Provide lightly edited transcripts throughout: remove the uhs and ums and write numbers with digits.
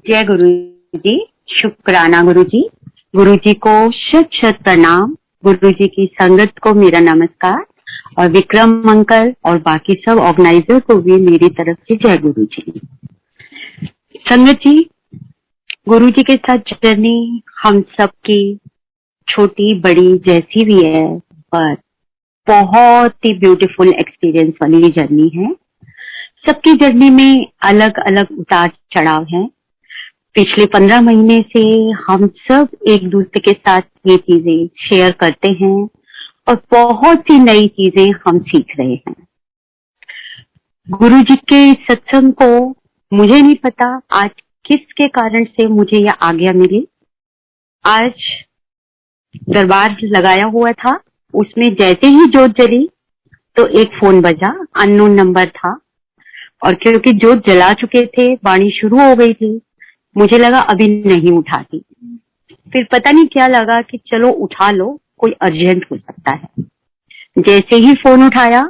जय गुरु जी। शुक्राना गुरु जी। गुरु जी को शत शत प्रणाम। गुरु जी की संगत को मेरा नमस्कार और विक्रम अंकल और बाकी सब ऑर्गेनाइजर को भी मेरी तरफ से जय गुरु जी। संगत जी, गुरु जी के साथ जर्नी हम सबकी छोटी बड़ी जैसी भी है, पर बहुत ही ब्यूटीफुल एक्सपीरियंस वाली जर्नी है। सबकी जर्नी में अलग अलग उतार चढ़ाव है। पिछले 15 महीने से हम सब एक दूसरे के साथ ये चीजें शेयर करते हैं और बहुत सी नई चीजें हम सीख रहे हैं। गुरु जी के सत्संग को मुझे नहीं पता आज किसके कारण से मुझे यह आज्ञा मिली। आज दरबार लगाया हुआ था, उसमें जैसे ही जोत जली तो एक फोन बजा, अननोन नंबर था और क्योंकि जोत जला चुके थे, वाणी शुरू हो गई थी, मुझे लगा अभी नहीं उठाती। फिर पता नहीं क्या लगा कि चलो उठा लो, कोई अर्जेंट हो सकता है। जैसे ही फोन उठाया,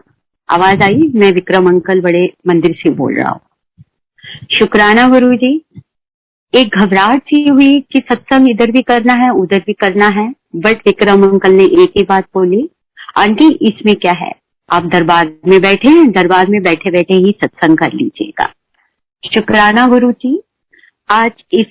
आवाज आई, मैं विक्रम अंकल बड़े मंदिर से बोल रहा हूँ। शुक्राना गुरु जी। एक घबराहट सी हुई कि सत्संग इधर भी करना है उधर भी करना है, बट विक्रम अंकल ने एक ही बात बोली, आंटी इसमें क्या है, आप दरबार में बैठे हैं, दरबार में बैठे बैठे ही सत्संग कर लीजिएगा। शुक्राना गुरु जी। आज इस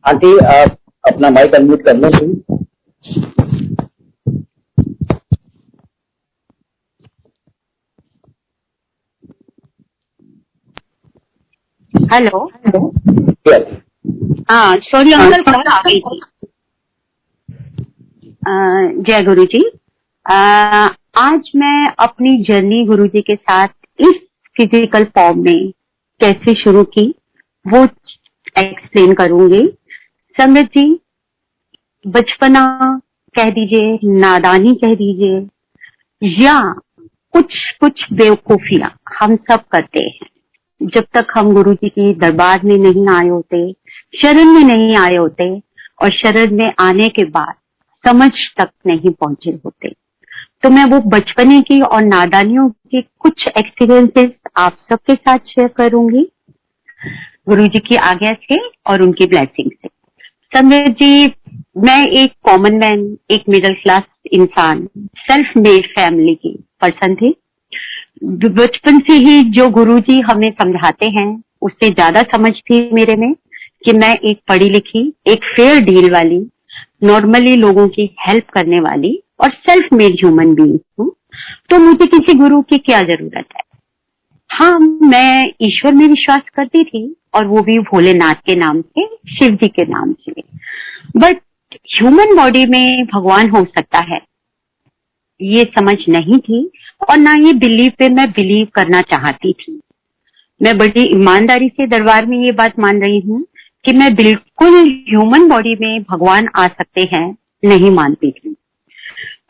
आंटी आप अपना माइक अनम्यूट कर लो प्लीज। हेलो। यस। हाँ सॉरी अंकल, कॉल आ गई थी। जय गुरु जी। आज मैं अपनी जर्नी गुरु जी के साथ इस फिजिकल फॉर्म में कैसे शुरू की वो एक्सप्लेन करूंगी। संगत जी, बचपना कह दीजिए, नादानी कह दीजिए, या कुछ कुछ बेवकूफियां हम सब करते हैं जब तक हम गुरु जी की दरबार में नहीं आए होते, शरण में नहीं आए होते और शरण में आने के बाद समझ तक नहीं पहुंचे होते। तो मैं वो बचपने की और नादानियों के कुछ एक्सपीरियंसेस आप सबके साथ शेयर करूंगी गुरु जी की आज्ञा से और उनकी ब्लेसिंग से। संजय जी, मैं एक कॉमन मैन, एक मिडिल क्लास इंसान, सेल्फ मेड फैमिली की पर्सन थी। बचपन से ही जो गुरुजी हमें समझाते हैं उससे ज्यादा समझ थी मेरे में कि मैं एक पढ़ी लिखी, एक फेयर डील वाली, नॉर्मली लोगों की हेल्प करने वाली और सेल्फ मेड ह्यूमन बीइंग हूँ। तो मुझे किसी गुरु की क्या जरूरत है। हाँ, मैं ईश्वर में विश्वास करती थी और वो भी भोलेनाथ के नाम से, शिव जी के नाम से, बट ह्यूमन बॉडी में भगवान हो सकता है ये समझ नहीं थी और ना ये बिलीव पे मैं बिलीव करना चाहती थी। मैं बड़ी ईमानदारी से दरबार में ये बात मान रही हूँ कि मैं बिल्कुल ह्यूमन बॉडी में भगवान आ सकते हैं नहीं मानती थी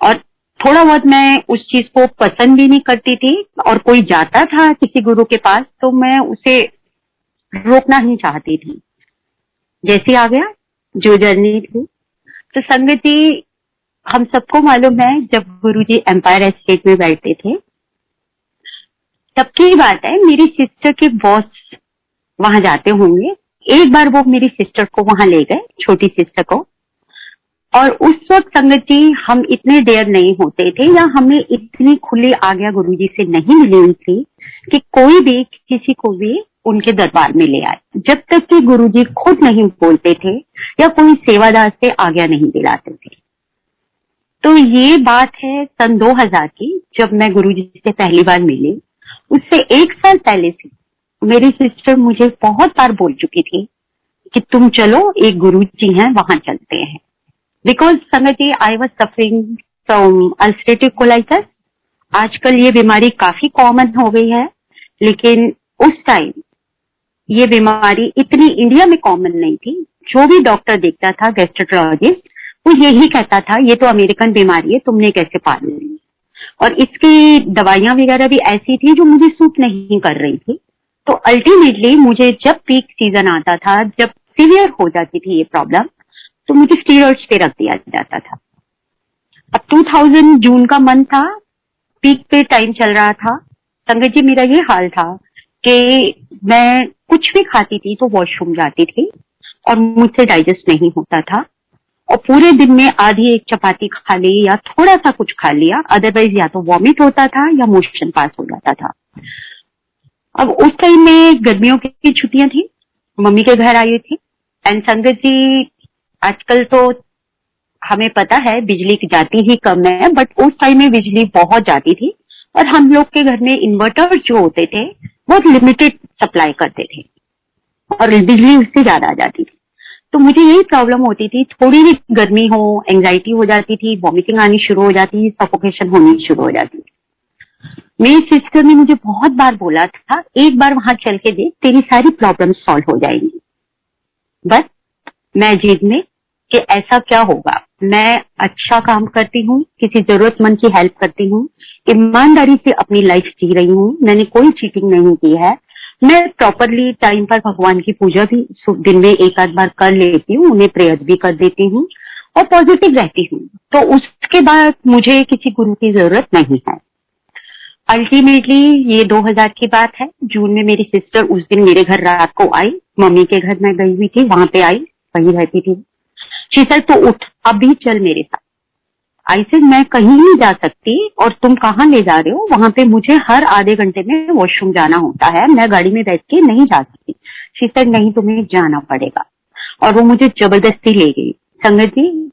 और थोड़ा बहुत मैं उस चीज को पसंद भी नहीं करती थी और कोई जाता था किसी गुरु के पास तो मैं उसे रोकना नहीं चाहती थी। जैसे आ गया जो जर्नी थी। तो संगति, हम सबको मालूम है जब गुरुजी एम्पायर एस्टेट में बैठते थे तब की बात है, मेरी सिस्टर के बॉस वहां जाते होंगे। एक बार वो मेरी सिस्टर को वहां ले गए, छोटी सिस्टर को, और उस वक्त संगत जी हम इतने देर नहीं होते थे या हमें इतनी खुली आज्ञा गुरुजी से नहीं मिली हुई थी कि कोई भी किसी को भी उनके दरबार में ले आए, जब तक कि गुरुजी खुद नहीं बोलते थे या कोई सेवादार से आज्ञा नहीं दिलाते थे। तो ये बात है सन 2000 की, जब मैं गुरुजी से पहली बार मिली। उससे 1 साल पहले से मेरी सिस्टर मुझे बहुत बार बोल चुकी थी कि तुम चलो, एक गुरुजी हैं वहां चलते हैं। बिकॉज समझिए I was suffering from ulcerative colitis. आजकल ये बीमारी काफी कॉमन हो गई है, लेकिन उस टाइम ये बीमारी इतनी इंडिया में कॉमन नहीं थी। जो भी डॉक्टर देखता था, गैस्ट्रोएंटरोलॉजिस्ट, वो यही कहता था ये तो अमेरिकन बीमारी है, तुमने कैसे पाल ली। और इसकी दवाइयां वगैरह भी ऐसी थी जो मुझे सूट नहीं कर रही थी। तो अल्टीमेटली मुझे जब पीक सीजन आता था, जब सीवियर हो जाती थी ये प्रॉब्लम, तो मुझे स्टीरॉइड्स पे रख दिया जाता था। अब 2000 जून का मंथ था, पीक पे टाइम चल रहा था। संगत जी, मेरा ये हाल था कि मैं कुछ भी खाती थी तो वॉशरूम जाती थी और मुझसे डाइजेस्ट नहीं होता था, और पूरे दिन में आधी एक चपाती खा ली या थोड़ा सा कुछ खा लिया, अदरवाइज या तो वॉमिट होता था या मोशन पास हो जाता था। अब उस टाइम में गर्मियों की छुट्टियां थी, मम्मी के घर आई थी। एंड संगत जी, आजकल तो हमें पता है बिजली की जाती ही कम है, बट उस टाइम में बिजली बहुत जाती थी और हम लोग के घर में इन्वर्टर जो होते थे बहुत लिमिटेड सप्लाई करते थे और बिजली उससे ज्यादा आ जाती थी। तो मुझे यही प्रॉब्लम होती थी, थोड़ी भी गर्मी हो एंजाइटी हो जाती थी, वॉमिटिंग आनी शुरू हो जाती, सफोकेशन होनी शुरू हो जाती। मेरी सिस्टर ने मुझे बहुत बार बोला था, एक बार वहां चल के देख, तेरी सारी प्रॉब्लम सॉल्व हो जाएंगी। बस मैं जिद में कि ऐसा क्या होगा, मैं अच्छा काम करती हूँ, किसी जरूरतमंद की हेल्प करती हूँ, ईमानदारी से अपनी लाइफ जी रही हूँ, मैंने कोई चीटिंग नहीं की है, मैं प्रॉपरली टाइम पर भगवान की पूजा भी दिन में एक आध बार कर लेती हूँ, उन्हें प्रेयर भी कर देती हूँ और पॉजिटिव रहती हूँ। तो उसके बाद मुझे किसी गुरु की जरूरत नहीं है। अल्टीमेटली ये 2000 की बात है, जून में मेरी सिस्टर उस दिन मेरे घर रात को आई, मम्मी के घर मैं गई हुई थी, वहां पे आई, वहीं रहती थी। शीतल तो उठ, अभी चल मेरे साथ। आई से मैं कहीं नहीं जा सकती और तुम कहाँ ले जा रहे हो, वहां पे मुझे हर आधे घंटे में वॉशरूम जाना होता है, मैं गाड़ी में बैठ के नहीं जा सकती। शीतल नहीं, तुम्हें जाना पड़ेगा, और वो मुझे जबरदस्ती ले गई। संगत जी,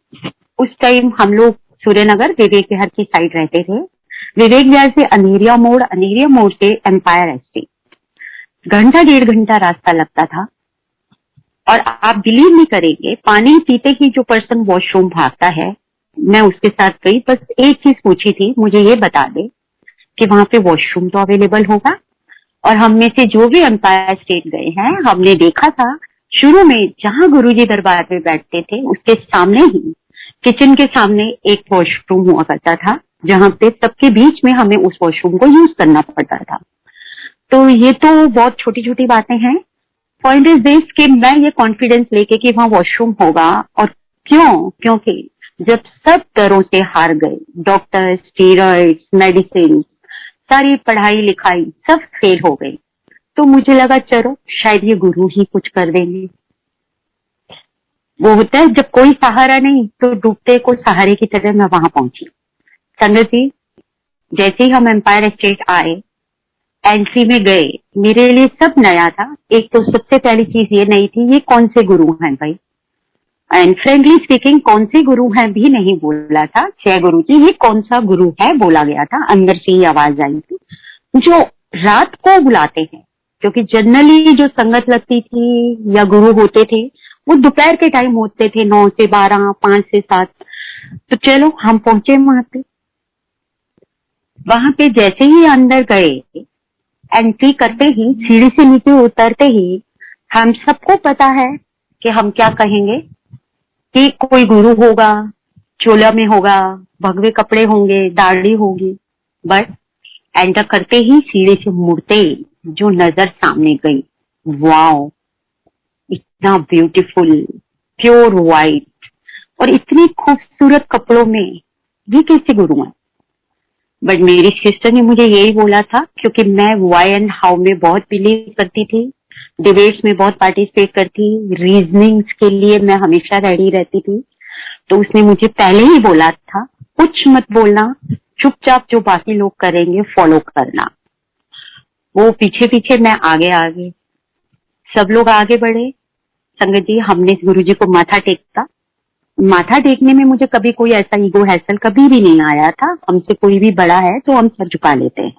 उस टाइम हम लोग सूर्यनगर विवेक विहार की साइड रहते थे। विवेक विहार से अंधेरिया मोड़ से एम्पायर एस्टेट, घंटा डेढ़ घंटा रास्ता लगता था। और आप बिलीव नहीं करेंगे, पानी पीते ही जो पर्सन वॉशरूम भागता है, मैं उसके साथ गई, बस एक चीज पूछी थी, मुझे ये बता दे कि वहां पे वॉशरूम तो अवेलेबल होगा। और हम में से जो भी एम्पायर स्टेट गए हैं, हमने देखा था शुरू में जहां गुरुजी दरबार में बैठते थे उसके सामने ही किचन के सामने एक वॉशरूम हुआ करता था, जहां पे सबके बीच में हमें उस वॉशरूम को यूज करना पड़ता था। तो ये तो बहुत छोटी छोटी बातें हैं। पॉइंट इज दिस कि मैं ये कॉन्फिडेंस लेके कि वहां वॉशरूम होगा, और क्योंकि जब सब डरों से हार गए, डॉक्टर, स्टीरॉइड्स, मेडिसिन, सारी पढ़ाई लिखाई सब फेल हो गई, तो मुझे लगा चलो शायद ये गुरु ही कुछ कर देंगे। वो होता है जब कोई सहारा नहीं तो डूबते को सहारे की तरह मैं वहां पहुंची। संगत जी, जैसे ही हम एम्पायर एस्टेट आए, एंट्री में गए, मेरे लिए सब नया था। एक तो सबसे पहली चीज ये नई थी, ये कौन से गुरु हैं भाई, एंड फ्रेंकली स्पीकिंग कौन से गुरु हैं भी नहीं बोला था, जय गुरु जी, ये कौन सा गुरु है बोला गया था, अंदर से ही आवाज आई थी जो रात को बुलाते हैं। क्योंकि जनरली जो संगत लगती थी या गुरु होते थे वो दोपहर के टाइम होते थे, 9 से 12, 5 से 7। तो चलो हम पहुंचे वहां पे। वहां पे जैसे ही अंदर गए, एंट्री करते ही, सीढ़ी से नीचे उतरते ही, हम सबको पता है कि हम क्या कहेंगे कि कोई गुरु होगा, चोला में होगा, भगवे कपड़े होंगे, दाढ़ी होगी। बट एंटर करते ही सीढ़ी से मुड़ते जो नजर सामने गई, वाओ, इतना ब्यूटीफुल, प्योर वाइट और इतनी खूबसूरत कपड़ों में, ये कैसे गुरु हैं। बट मेरी सिस्टर ने मुझे यही बोला था, क्योंकि मैं व्हाई एंड हाउ में बहुत बिलीव करती थी, डिबेट्स में बहुत पार्टिसिपेट करती, रीजनिंग्स के लिए मैं हमेशा रेडी रहती थी। तो उसने मुझे पहले ही बोला था, कुछ मत बोलना, चुपचाप जो बाकी लोग करेंगे फॉलो करना। वो पीछे पीछे, मैं आगे आगे, सब लोग आगे बढ़े। संगत जी, हमने गुरुजी को माथा टेका। माथा टेकने में मुझे कभी कोई ऐसा ईगो हैसल कभी भी नहीं आया था, हमसे कोई भी बड़ा है तो हम सर झुका लेते हैं।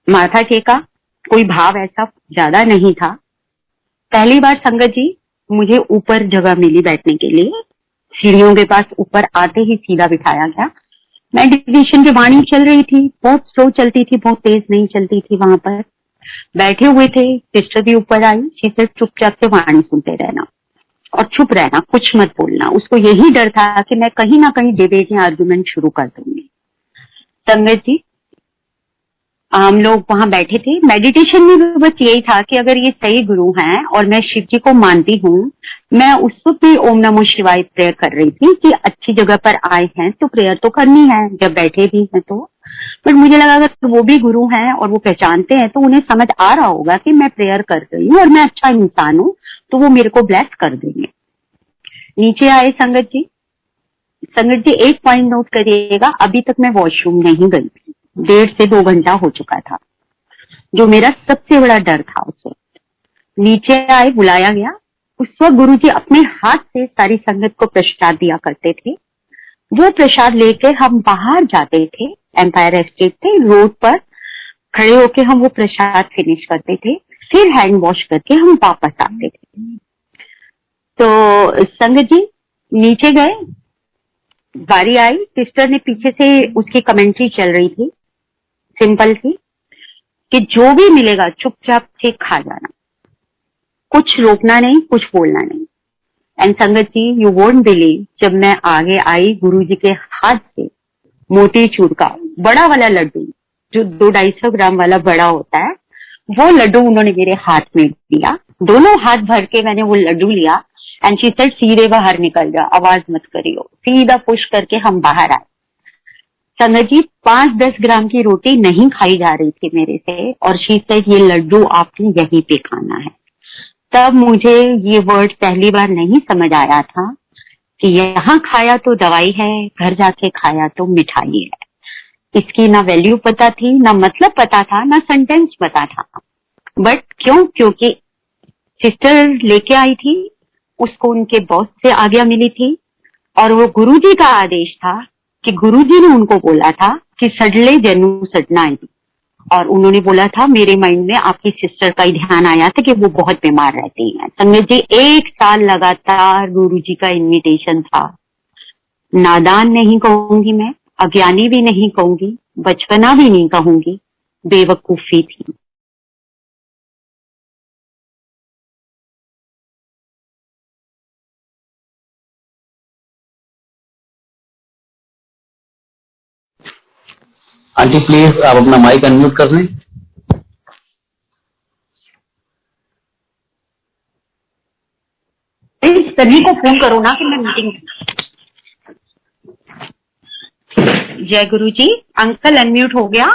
माथा टेका, कोई भाव ऐसा ज्यादा नहीं था। पहली बार संगत जी मुझे ऊपर जगह मिली बैठने के लिए, सीढ़ियों के पास ऊपर आते ही सीधा बिठाया गया। मेडिटेशन की वाणी चल रही थी, बहुत स्लो चलती थी, बहुत तेज नहीं चलती थी। वहां पर बैठे हुए थे, सिस्टर भी ऊपर आई, सिस्टर चुपचाप से वाणी सुनते रहना और चुप रहना, कुछ मत बोलना। उसको यही डर था कि मैं कहीं ना कहीं डिबेट या आर्गुमेंट शुरू कर दूंगी। संगत जी, हम लोग वहां बैठे थे। मेडिटेशन में भी बस यही था कि अगर ये सही गुरु हैं और मैं शिव जी को मानती हूँ, मैं उस वक्त भी ओम नमो शिवाय प्रेयर कर रही थी कि अच्छी जगह पर आए हैं तो प्रेयर तो करनी है जब बैठे भी हैं तो। बट मुझे लगा अगर वो भी गुरु हैं और वो पहचानते हैं तो उन्हें समझ आ रहा होगा कि मैं प्रेयर कर रही हूँ और मैं अच्छा इंसान हूँ, तो वो मेरे को ब्लेस कर देंगे। नीचे आए संगत जी। संगत जी एक पॉइंट नोट करिएगा, अभी तक मैं वॉशरूम नहीं गई थी, 1.5 से 2 घंटा हो चुका था, जो मेरा सबसे बड़ा डर था उस वक्त। नीचे आए, बुलाया गया। उस वक्त गुरुजी अपने हाथ से सारी संगत को प्रसाद दिया करते थे। वो प्रसाद लेकर हम बाहर जाते थे, एम्पायर एस्टेट थे, रोड पर खड़े होके हम वो प्रसाद फिनिश करते थे, फिर हैंड वॉश करके हम वापस आते थे। तो संगत जी नीचे गए, बारी आई, सिस्टर ने पीछे से उसकी कमेंट्री चल रही थी, सिंपल थी कि जो भी मिलेगा चुपचाप से खा जाना, कुछ रोकना नहीं, कुछ बोलना नहीं। एंड संगत जी यू वोंट बिलीव, जब मैं आगे आई गुरुजी के हाथ से मोतीचूर का बड़ा वाला लड्डू, जो 200-250 ग्राम वाला बड़ा होता है, वो लड्डू उन्होंने मेरे हाथ में दिया। दोनों हाथ भर के मैंने वो लड्डू लिया एंड शी सेड सीधे बाहर निकल जा, आवाज मत करियो। सीधा पुश करके हम बाहर आए। संगत जी 5-10 ग्राम की रोटी नहीं खाई जा रही थी मेरे से, और शी सेड ये लड्डू आपने यहीं पे खाना है। तब मुझे ये वर्ड पहली बार नहीं समझ आया था कि यहाँ खाया तो दवाई है, घर जाके खाया तो मिठाई है। इसकी ना वैल्यू पता थी, ना मतलब पता था, ना सेंटेंस पता था। बट क्यों? क्योंकि सिस्टर लेके आई थी, उसको उनके बॉस से आज्ञा मिली थी, और वो गुरुजी का आदेश था कि गुरुजी ने उनको बोला था कि सडले जनु सडना, और उन्होंने बोला था, मेरे माइंड में आपकी सिस्टर का ही ध्यान आया था कि वो बहुत बीमार रहती हैं। संगत जी 1 साल लगातार गुरुजी का इन्विटेशन था। नादान नहीं कहूंगी मैं, अज्ञानी भी नहीं कहूंगी, बचपना भी नहीं कहूंगी, बेवकूफी थी। आंटी प्लीज आप अपना माइक अनम्यूट कर लें। सभी को फोन करो ना कि मैं मीटिंग। जय गुरु जी। अंकल अनम्यूट हो गया?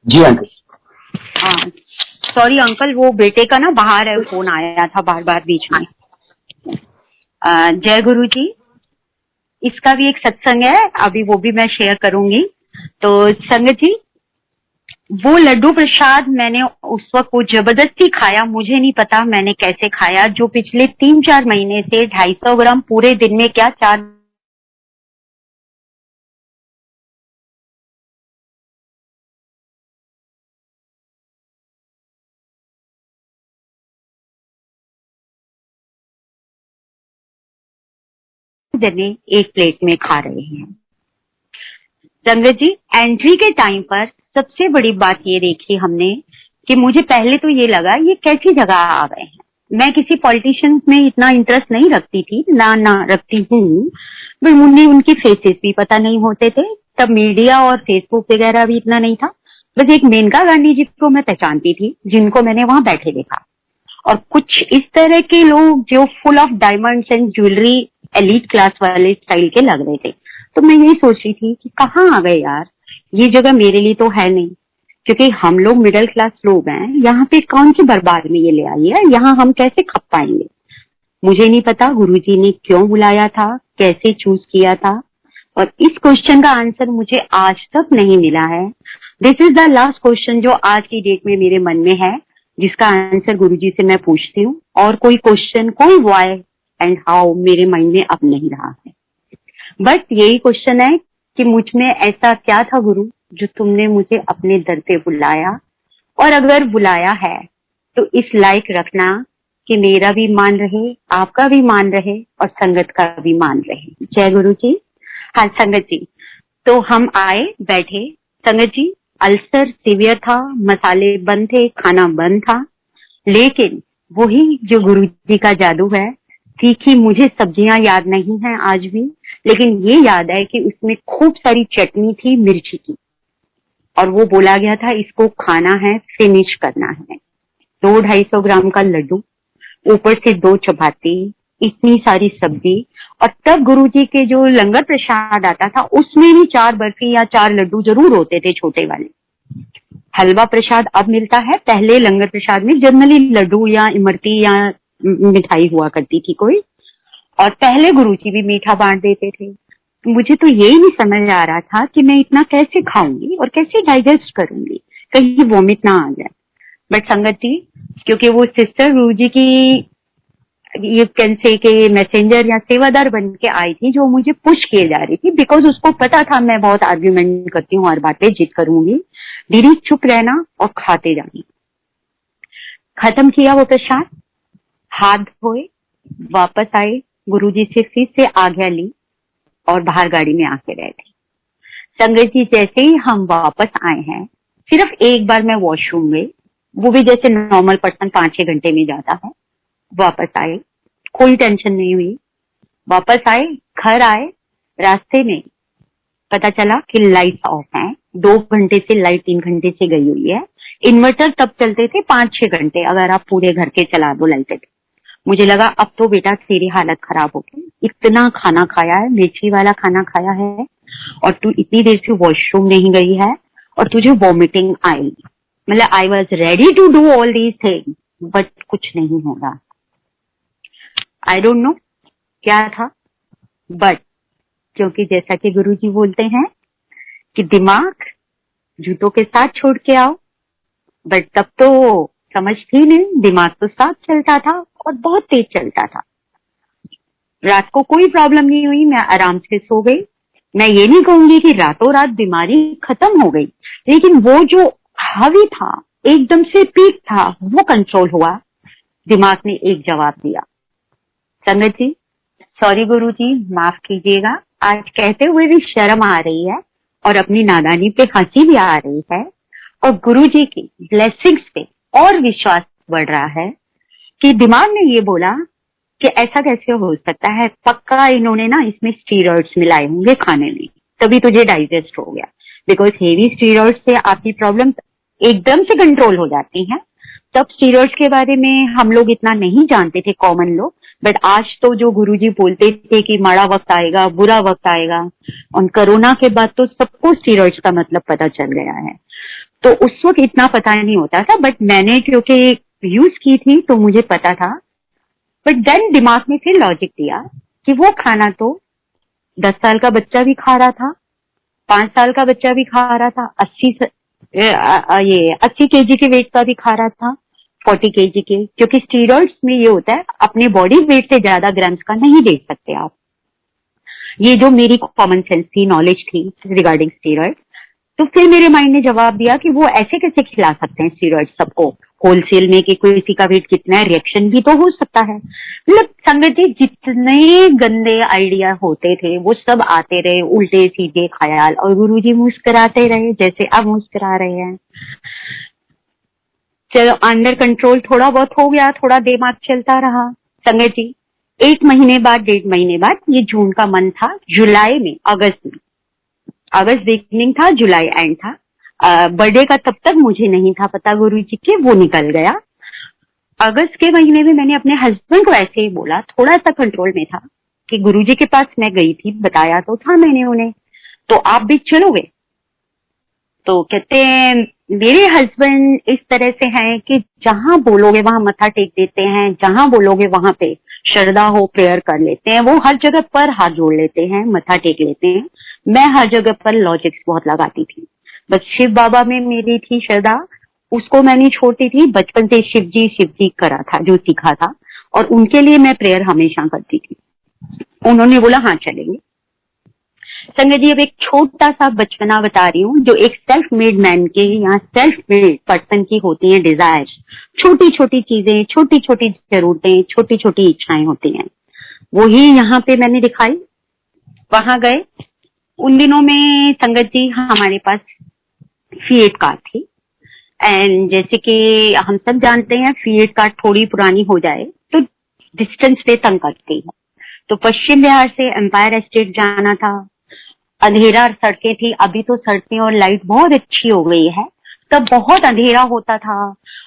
जी आंटी। हाँ सॉरी अंकल, वो बेटे का ना बाहर है, फोन आया था बार बार बीच में। जय गुरु जी। इसका भी एक सत्संग है, अभी वो भी मैं शेयर करूंगी। तो संगत जी वो लड्डू प्रसाद मैंने उस वक्त वो जबरदस्ती खाया, मुझे नहीं पता मैंने कैसे खाया, जो पिछले 3-4 महीने से 250 ग्राम पूरे दिन में क्या 4 जने एक प्लेट में खा रहे हैं। संगत जी एंट्री के टाइम पर सबसे बड़ी बात ये देखी हमने कि मुझे पहले तो ये लगा ये कैसी जगह आ गए हैं। मैं किसी पॉलिटिशियंस में इतना इंटरेस्ट नहीं रखती थी, ना रखती हूँ, बट मुझे उनके फेसेस भी पता नहीं होते थे। तब मीडिया और फेसबुक वगैरह भी इतना नहीं था। बस एक मेनका गांधी जी को मैं पहचानती थी, जिनको मैंने वहां बैठे देखा, और कुछ इस तरह के लोग जो full of diamonds and jewellery elite class वाले स्टाइल के लग रहे थे। तो मैं यही सोच रही थी कि कहाँ आ गए यार, ये जगह मेरे लिए तो है नहीं, क्योंकि हम लोग मिडिल क्लास लोग हैं, यहाँ पे कौन सी बर्बाद में ये ले आई है, यहाँ हम कैसे खप पाएंगे। मुझे नहीं पता गुरुजी ने क्यों बुलाया था, कैसे चूज किया था, और इस क्वेश्चन का आंसर मुझे आज तक नहीं मिला है। This is the last question जो आज की डेट में मेरे मन में है, जिसका आंसर गुरुजी से मैं पूछती हूँ, और कोई क्वेश्चन, कोई व्हाई एंड हाउ मेरे माइंड में अब नहीं रहा है। बट यही क्वेश्चन है कि मुझ में ऐसा क्या था गुरु जो तुमने मुझे अपने दर पे बुलाया, और अगर बुलाया है तो इस लायक रखना कि मेरा भी मान रहे, आपका भी मान रहे, और संगत का भी मान रहे। जय गुरु जी। हाँ संगत जी, तो हम आए, बैठे। संगत जी अल्सर सीवियर था, मसाले बंद थे, खाना बंद था, लेकिन वही जो गुरु जी का जादू है, तीखी मुझे सब्जियां याद नहीं है आज भी, लेकिन ये याद है कि उसमें खूब सारी चटनी थी मिर्ची की, और वो बोला गया था इसको खाना है, फिनिश करना है। 200-250 ग्राम का लड्डू, ऊपर से 2 चपाती, इतनी सारी सब्जी। और तब गुरुजी के जो लंगर प्रसाद आता था उसमें भी 4 बर्फी या 4 लड्डू जरूर होते थे, छोटे वाले। हलवा प्रसाद अब मिलता है, पहले लंगर प्रसाद में जनरली लड्डू या इमरती या मिठाई हुआ करती थी कोई। और पहले गुरुजी भी मीठा बांट देते थे। मुझे तो यही नहीं समझ आ रहा था कि मैं इतना कैसे खाऊंगी और कैसे डाइजेस्ट करूंगी, कहीं वॉमिट ना आ जाए। बट संगत जी, क्योंकि वो सिस्टर गुरुजी की ये कैन से के मैसेंजर या सेवादार बन के आई थी, जो मुझे पुश किए जा रही थी, बिकॉज उसको पता था मैं बहुत आर्ग्यूमेंट करती हूँ, हर बात पे जिद करूंगी। दीदी चुप रहना और खाते जाना। खत्म किया वो प्रसाद, हाथ धोए, वापस आए, गुरुजी से फिर से आज्ञा ली और बाहर गाड़ी में आके बैठे। संगत जी, जैसे ही हम वापस आए हैं, सिर्फ एक बार मैं वॉशरूम गई, वो भी जैसे नॉर्मल पर्सन 5-6 घंटे में जाता है। वापस आए, कोई टेंशन नहीं हुई। वापस आए, घर आए, रास्ते में पता चला कि लाइट ऑफ है। 2 घंटे से लाइट 3 घंटे से गई हुई है। इन्वर्टर तब चलते थे 5-6 घंटे, अगर आप पूरे घर के चला दो लाइटें। मुझे लगा अब तो बेटा तेरी हालत खराब हो गई, इतना खाना खाया है, मिर्ची वाला खाना खाया है, और तू इतनी देर से वॉशरूम नहीं गई है और तुझे वॉमिटिंग आई। मतलब I was ready to do all these thing, but कुछ नहीं होगा। आई डोंट नो क्या था, बट क्योंकि जैसा कि गुरुजी बोलते हैं कि दिमाग जूतों के साथ छोड़ के आओ, बट तब तो समझ थी नहीं, दिमाग तो साथ चलता था और बहुत तेज चलता था। रात को कोई प्रॉब्लम नहीं हुई, मैं आराम से सो गई। मैं ये नहीं कहूंगी कि रातों रात बीमारी खत्म हो गई, लेकिन वो जो हावी था, एकदम से पीक था, वो कंट्रोल हुआ। दिमाग ने एक जवाब दिया। संगत जी, सॉरी गुरुजी, माफ कीजिएगा, आज कहते हुए भी शर्म आ रही है और अपनी नादानी पे हंसी भी आ रही है, और गुरुजी की ब्लेसिंग्स पे और विश्वास बढ़ रहा है कि दिमाग ने ये बोला कि ऐसा कैसे हो सकता है, पक्का इन्होंने ना इसमें स्टीरॉइड्स मिलाए होंगे खाने में, तभी तुझे डाइजेस्ट हो गया। बिकॉज हेवी स्टीरॉइड्स से आपकी प्रॉब्लम एकदम से कंट्रोल हो जाती है। तब स्टीरॉइड्स के बारे में हम लोग इतना नहीं जानते थे, कॉमन लोग, बट आज तो जो गुरुजी बोलते थे कि माड़ा वक्त आएगा, बुरा वक्त आएगा, और कोरोना के बाद तो सबको स्टीरॉइड्स का मतलब पता चल गया है। तो उस वक्त इतना पता नहीं होता था, बट मैंने क्योंकि यूज की थी तो मुझे पता था। बट देन दिमाग ने फिर लॉजिक दिया कि वो खाना तो 10 साल का बच्चा भी खा रहा था, 5 साल का बच्चा भी खा रहा था, 80 केजी के वेट का भी खा रहा था, 40 केजी के, क्योंकि स्टीरॉइड्स में ये होता है अपने बॉडी वेट से ज्यादा ग्राम्स का नहीं दे सकते आप। ये जो मेरी कॉमन सेंस थी, नॉलेज थी रिगार्डिंग स्टीरॉइड। तो फिर मेरे माइंड ने जवाब दिया कि वो ऐसे कैसे खिला सकते हैं स्टीरॉइड सबको होलसेल में, कि कोई किसी का वेट कितना है, रिएक्शन भी तो हो सकता है। मतलब संगत जी, जितने गंदे आइडिया होते थे वो सब आते रहे, उल्टे सीधे ख्याल, और गुरुजी मुस्कुराते रहे जैसे अब मुस्कुरा रहे हैं। चलो अंडर कंट्रोल थोड़ा बहुत हो गया, थोड़ा दिमाग चलता रहा। संगत जी, 1 महीने बाद, 1.5 महीने बाद, ये जून का मंथ था, जुलाई में, अगस्त बिगिनिंग था, जुलाई एंड था। बर्थडे का तब तक मुझे नहीं था पता गुरुजी के, वो निकल गया। अगस्त के महीने में मैंने अपने हस्बैंड को ऐसे ही बोला, थोड़ा सा कंट्रोल में था, कि गुरुजी के पास मैं गई थी, बताया तो था मैंने उन्हें, तो आप भी चलोगे? तो कहते हैं मेरे हस्बैंड इस तरह से हैं कि जहां बोलोगे वहां मत्था टेक देते हैं, जहां बोलोगे वहां पे श्रद्धा हो प्रेयर कर लेते हैं, वो हर जगह पर हाथ जोड़ लेते हैं, मत्था टेक लेते हैं। मैं हर जगह पर लॉजिक्स बहुत लगाती थी, बस शिव बाबा में मेरी थी श्रद्धा, उसको मैं नहीं छोड़ती थी। बचपन से शिव जी करा था, जो सीखा था, और उनके लिए मैं प्रेयर हमेशा करती थी। उन्होंने बोला हाँ चलेंगे। संगत जी, अब एक छोटा सा बचपना बता रही हूँ, जो एक सेल्फ मेड मैन के या सेल्फ मेड पर्सन की होती हैं डिजायर्स, छोटी छोटी चीजें, छोटी छोटी जरूरतें, छोटी छोटी इच्छाएं होती हैं, वही यहाँ पे मैंने दिखाई। वहां गए, उन दिनों में संगत जी हमारे पास फीएट कार थी, एंड जैसे कि हम सब जानते हैं फीएट कार थोड़ी पुरानी हो जाए तो डिस्टेंस पे तंग करती है। तो पश्चिम बिहार से एम्पायर एस्टेट जाना था, अंधेरा सड़कें थी, अभी तो सड़कें और लाइट बहुत अच्छी हो गई है, तब बहुत अंधेरा होता था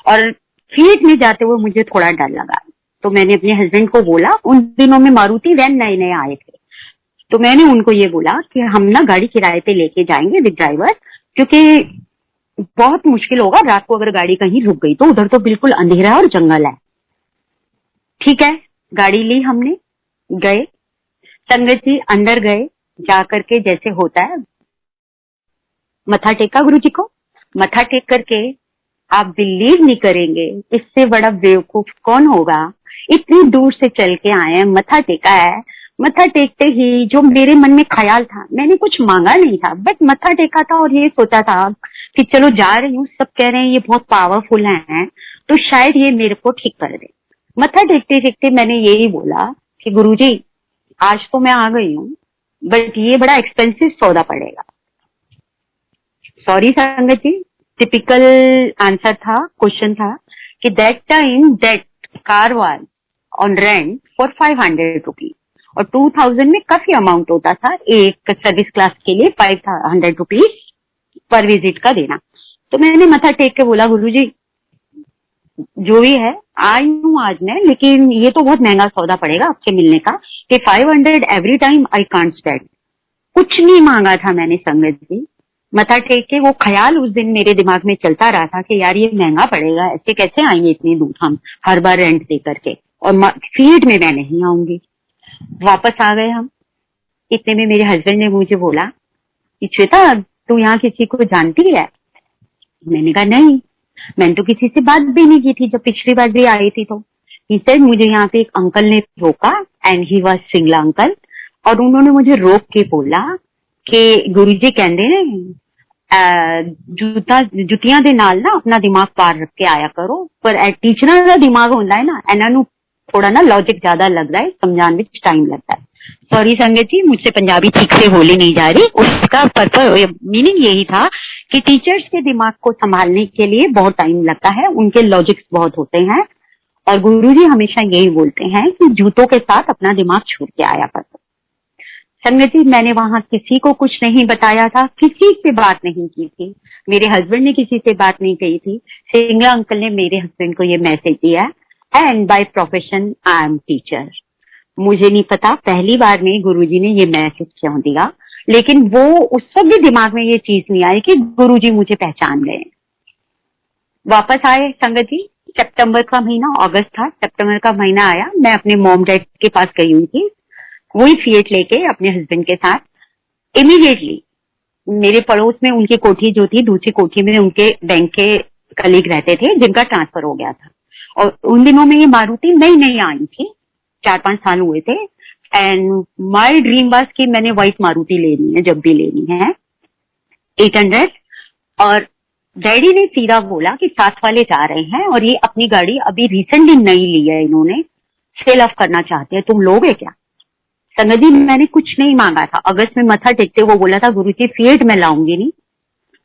और फील्ड में जाते हुए मुझे थोड़ा डर लगा। तो मैंने अपने हस्बैंड को बोला, उन दिनों में मारुति वैन नए नए आए थे, तो मैंने उनको ये बोला कि हम ना गाड़ी किराए पे लेके जाएंगे विद ड्राइवर, क्योंकि बहुत मुश्किल होगा रात को अगर गाड़ी कहीं रुक गई तो, उधर तो बिल्कुल अंधेरा और जंगल है। ठीक है, गाड़ी ली हमने, गए संगत जी, अंदर गए, जाकर के जैसे होता है मत्था टेका गुरु जी को, मत्था टेक करके आप बिलीव नहीं करेंगे, इससे बड़ा बेवकूफ कौन होगा। इतनी दूर से चल के आए हैं, मत्था टेका है, मत्था टेकते ही जो मेरे मन में ख्याल था, मैंने कुछ मांगा नहीं था, बट मत्था टेका था और ये सोचा था कि चलो जा रही हूँ, सब कह रहे हैं ये बहुत पावरफुल है तो शायद ये मेरे को ठीक कर दे। मत्था टेकते टेकते मैंने यही बोला कि गुरुजी आज तो मैं आ गई हूँ, बट ये बड़ा एक्सपेंसिव सौदा पड़ेगा। सॉरी संगत जी, टिपिकल आंसर था, क्वेश्चन था कि that time that car was on rent for 500 rupees और 2000 में काफी अमाउंट होता था एक सर्विस क्लास के लिए 500 रुपीज पर विजिट का देना। तो मैंने मत्था टेक के बोला गुरुजी जो भी है आई हूँ आज मैं, लेकिन ये तो बहुत महंगा सौदा पड़ेगा आपसे मिलने का कि 500 every time I can't spend. कुछ नहीं मांगा था मैंने संगत जी, मत्था टेक के वो ख्याल उस दिन मेरे दिमाग में चलता रहा था कि यार ये महंगा पड़ेगा, ऐसे कैसे आएंगे इतनी दूर हम हर बार रेंट दे करके, और फील्ड में मैं नहीं आऊंगी। वापस आ गए हम, इतने में मेरे हस्बैंड ने मुझे बोला कि श्वेता तू यहाँ किसी को जानती है? मैंने कहा नहीं, मैंने तो किसी से बात भी नहीं की थी जब पिछली बार भी आई थी। तो ही सेड मुझे यहाँ पे एक अंकल ने रोका and he was Singla uncle, और उन्होंने मुझे रोक के बोला कि गुरुजी कहते ने जुतियां दे नाल ना अपना दिमाग पार रख के आया करो, पर टीचर का दिमाग होता है ना, इन्हों थोड़ा ना लॉजिक ज्यादा लगता है, समझाने में टाइम लगता है। सॉरी संगत जी, मुझसे पंजाबी ठीक से बोली नहीं जा रही, उसका पर्पस मीनिंग यही था कि टीचर्स के दिमाग को संभालने के लिए बहुत टाइम लगता है, उनके लॉजिक्स बहुत होते हैं, और गुरुजी हमेशा यही बोलते हैं कि जूतों के साथ अपना दिमाग छोड़ के आया करो। संगत जी मैंने वहां किसी को कुछ नहीं बताया था, किसी से बात नहीं की थी, मेरे हस्बैंड ने किसी से बात नहीं की थी, सिंगला अंकल ने मेरे हस्बैंड को ये मैसेज दिया and by profession I am teacher. मुझे नहीं पता पहली बार में गुरुजी ने ये मैसेज क्यों दिया, लेकिन वो उस वक्त भी दिमाग में ये चीज नहीं आई कि गुरुजी मुझे पहचान गए। वापस आए संगत जी, सितंबर का महीना, अगस्त था, सितंबर का महीना आया, मैं अपने मॉम डैड के पास गई हुई थी, वही फिएट लेके अपने हस्बैंड के साथ। इमीडिएटली मेरे पड़ोस में उनकी कोठी जो थी, दूसरी कोठी में उनके बैंक के कलीग रहते थे जिनका ट्रांसफर हो गया था, और उन दिनों में ये मारुति नई नई आई थी, 4-5 साल हुए थे, एंड माय ड्रीम वाज कि मैंने व्हाइट मारुति लेनी है जब भी लेनी है 800। और डैडी ने सीधा बोला कि साथ वाले जा रहे हैं और ये अपनी गाड़ी अभी रिसेंटली नई ली है, इन्होंने सेल ऑफ करना चाहते हैं, तुम लोगे क्या? संगत जी मैंने कुछ नहीं मांगा था, अगस्त में मत्था टेकते वो बोला था गुरुजी फिएट में लाऊंगी नहीं,